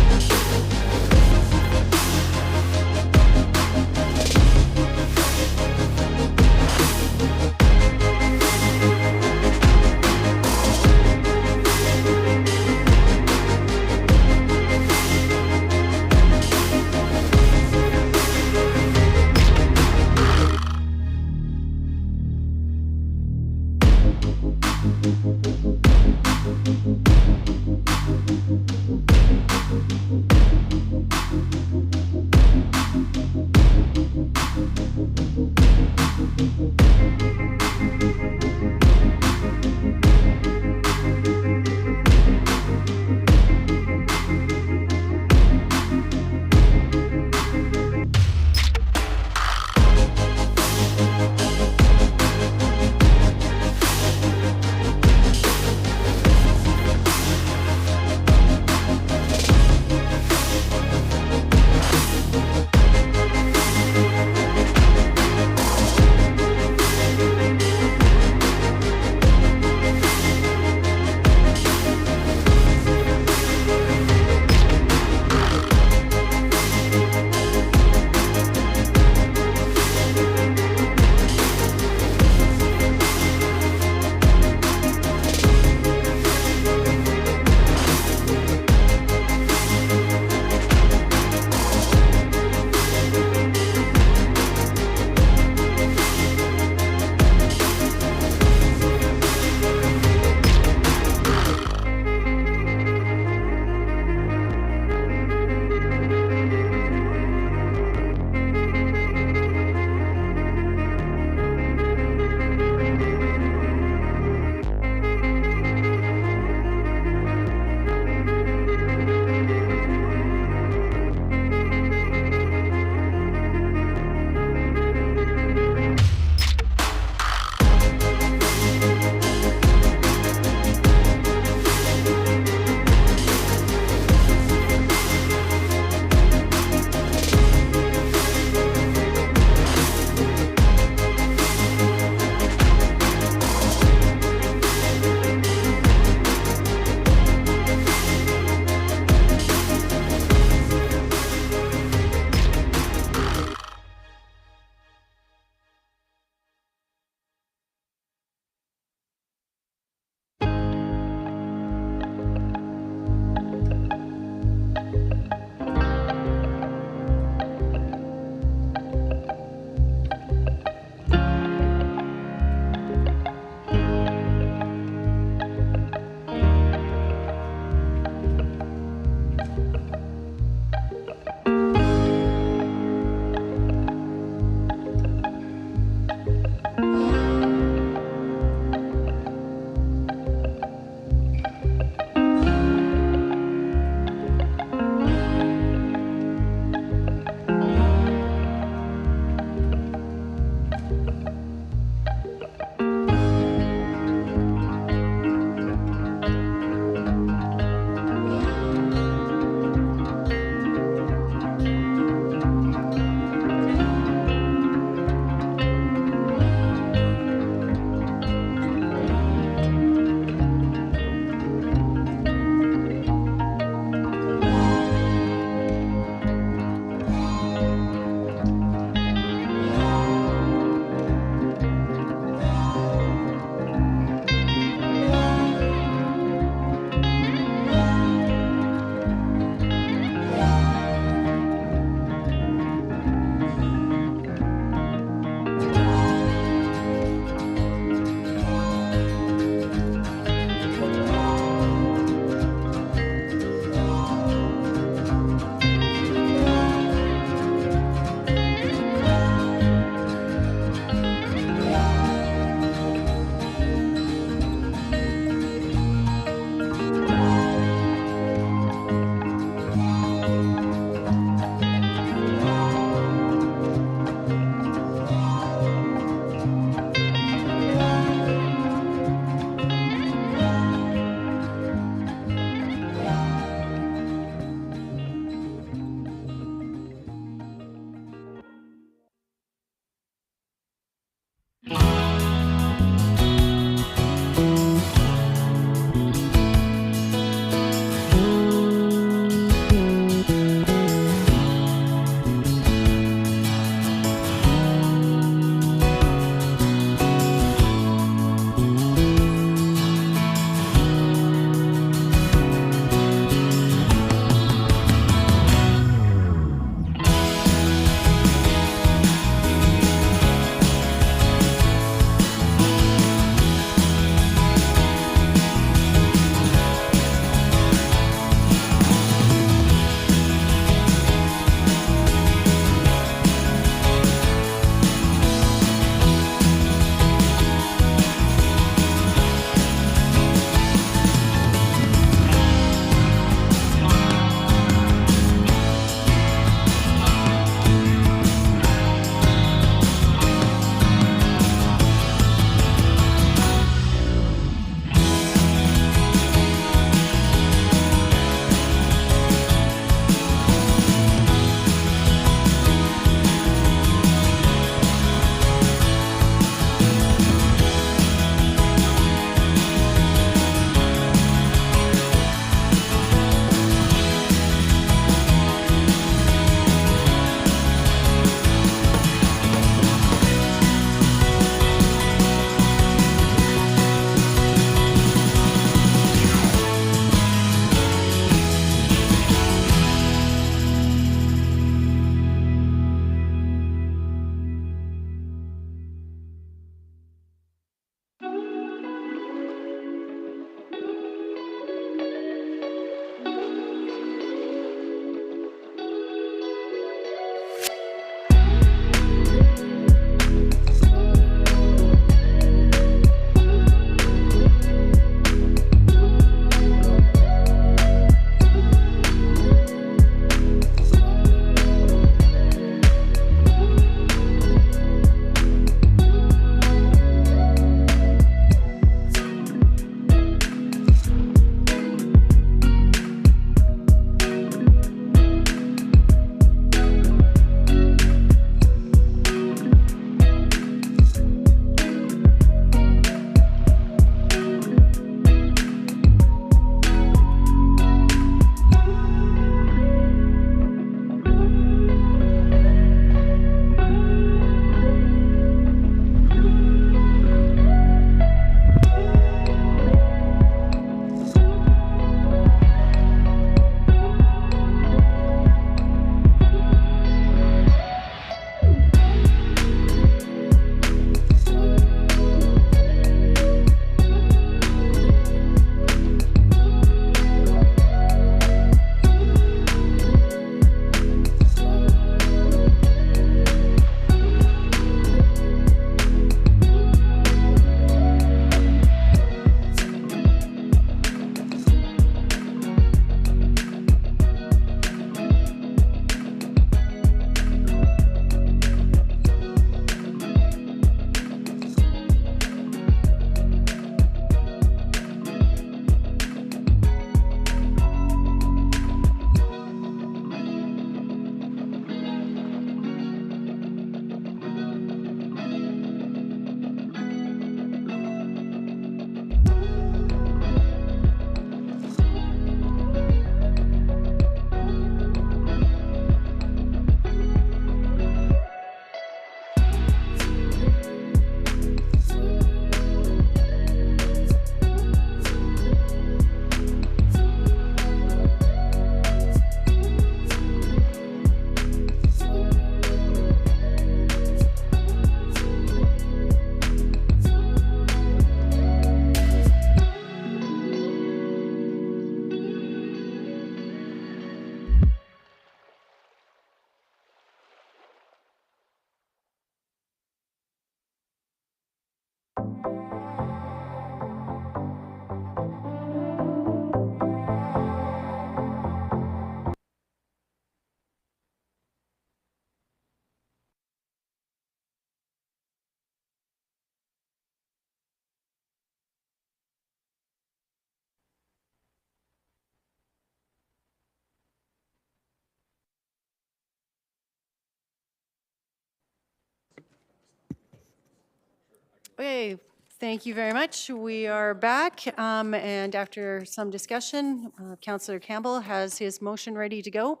Okay, thank you very much. We are back, and after some discussion, Councillor Campbell has his motion ready to go.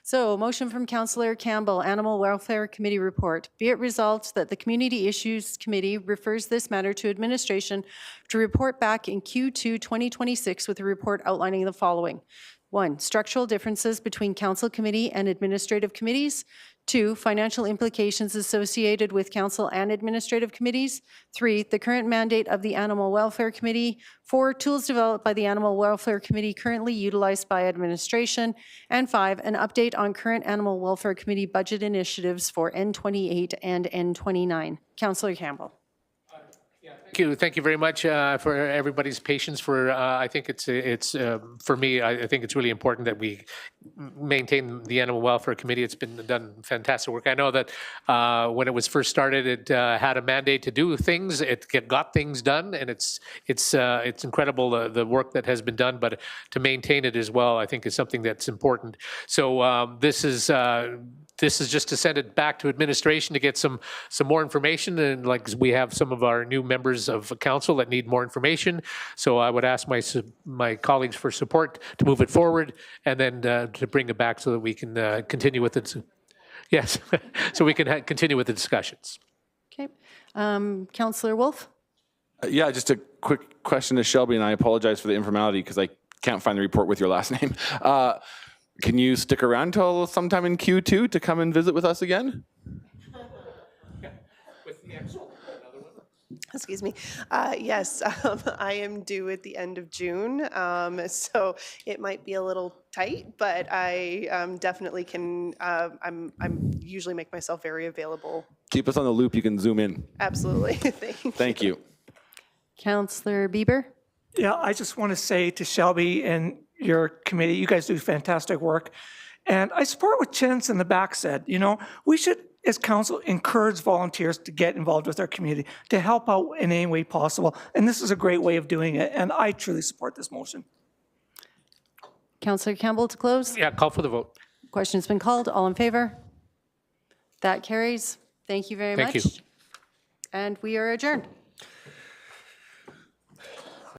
So, motion from Councillor Campbell, Animal Welfare Committee report. Be it resolved that the Community Issues Committee refers this matter to administration to report back in Q2 2026 with a report outlining the following. 1, structural differences between council committee and administrative committees. 2, financial implications associated with council and administrative committees. 3, the current mandate of the Animal Welfare Committee. 4, tools developed by the Animal Welfare Committee currently utilized by administration. And 5, an update on current Animal Welfare Committee budget initiatives for N28 and N29. Councillor Campbell. Thank you very much for everybody's patience. I think it's for me. I think it's really important that we maintain the Animal Welfare Committee. It's been done fantastic work. I know that when it was first started, it had a mandate to do things. It got things done, and it's incredible the work that has been done. But to maintain it as well, I think is something that's important. So this is just to send it back to administration to get some more information, and like we have some of our new members of council that need more information. So I would ask my colleagues for support to move it forward, and then to bring it back so that we can continue with it. Yes, so we can continue with the discussions. Okay, Councillor Wolf. Yeah, just a quick question to Shelby, and I apologize for the informality because I can't find the report with your last name. Can you stick around till sometime in Q2 to come and visit with us again? Excuse me. Yes, I am due at the end of June, so it might be a little tight, but I definitely can. I'm usually make myself very available. Keep us on the loop. You can zoom in. Absolutely. Thank you. Councillor Bieber. Yeah, I just want to say to Shelby and your committee, you guys do fantastic work. And I support what Chance in the back said. You know, we should, as council, encourage volunteers to get involved with our community, to help out in any way possible. And this is a great way of doing it. And I truly support this motion. Councillor Campbell to close. Yeah, call for the vote. Question's been called. All in favor? That carries. Thank you very much. Thank you. And we are adjourned.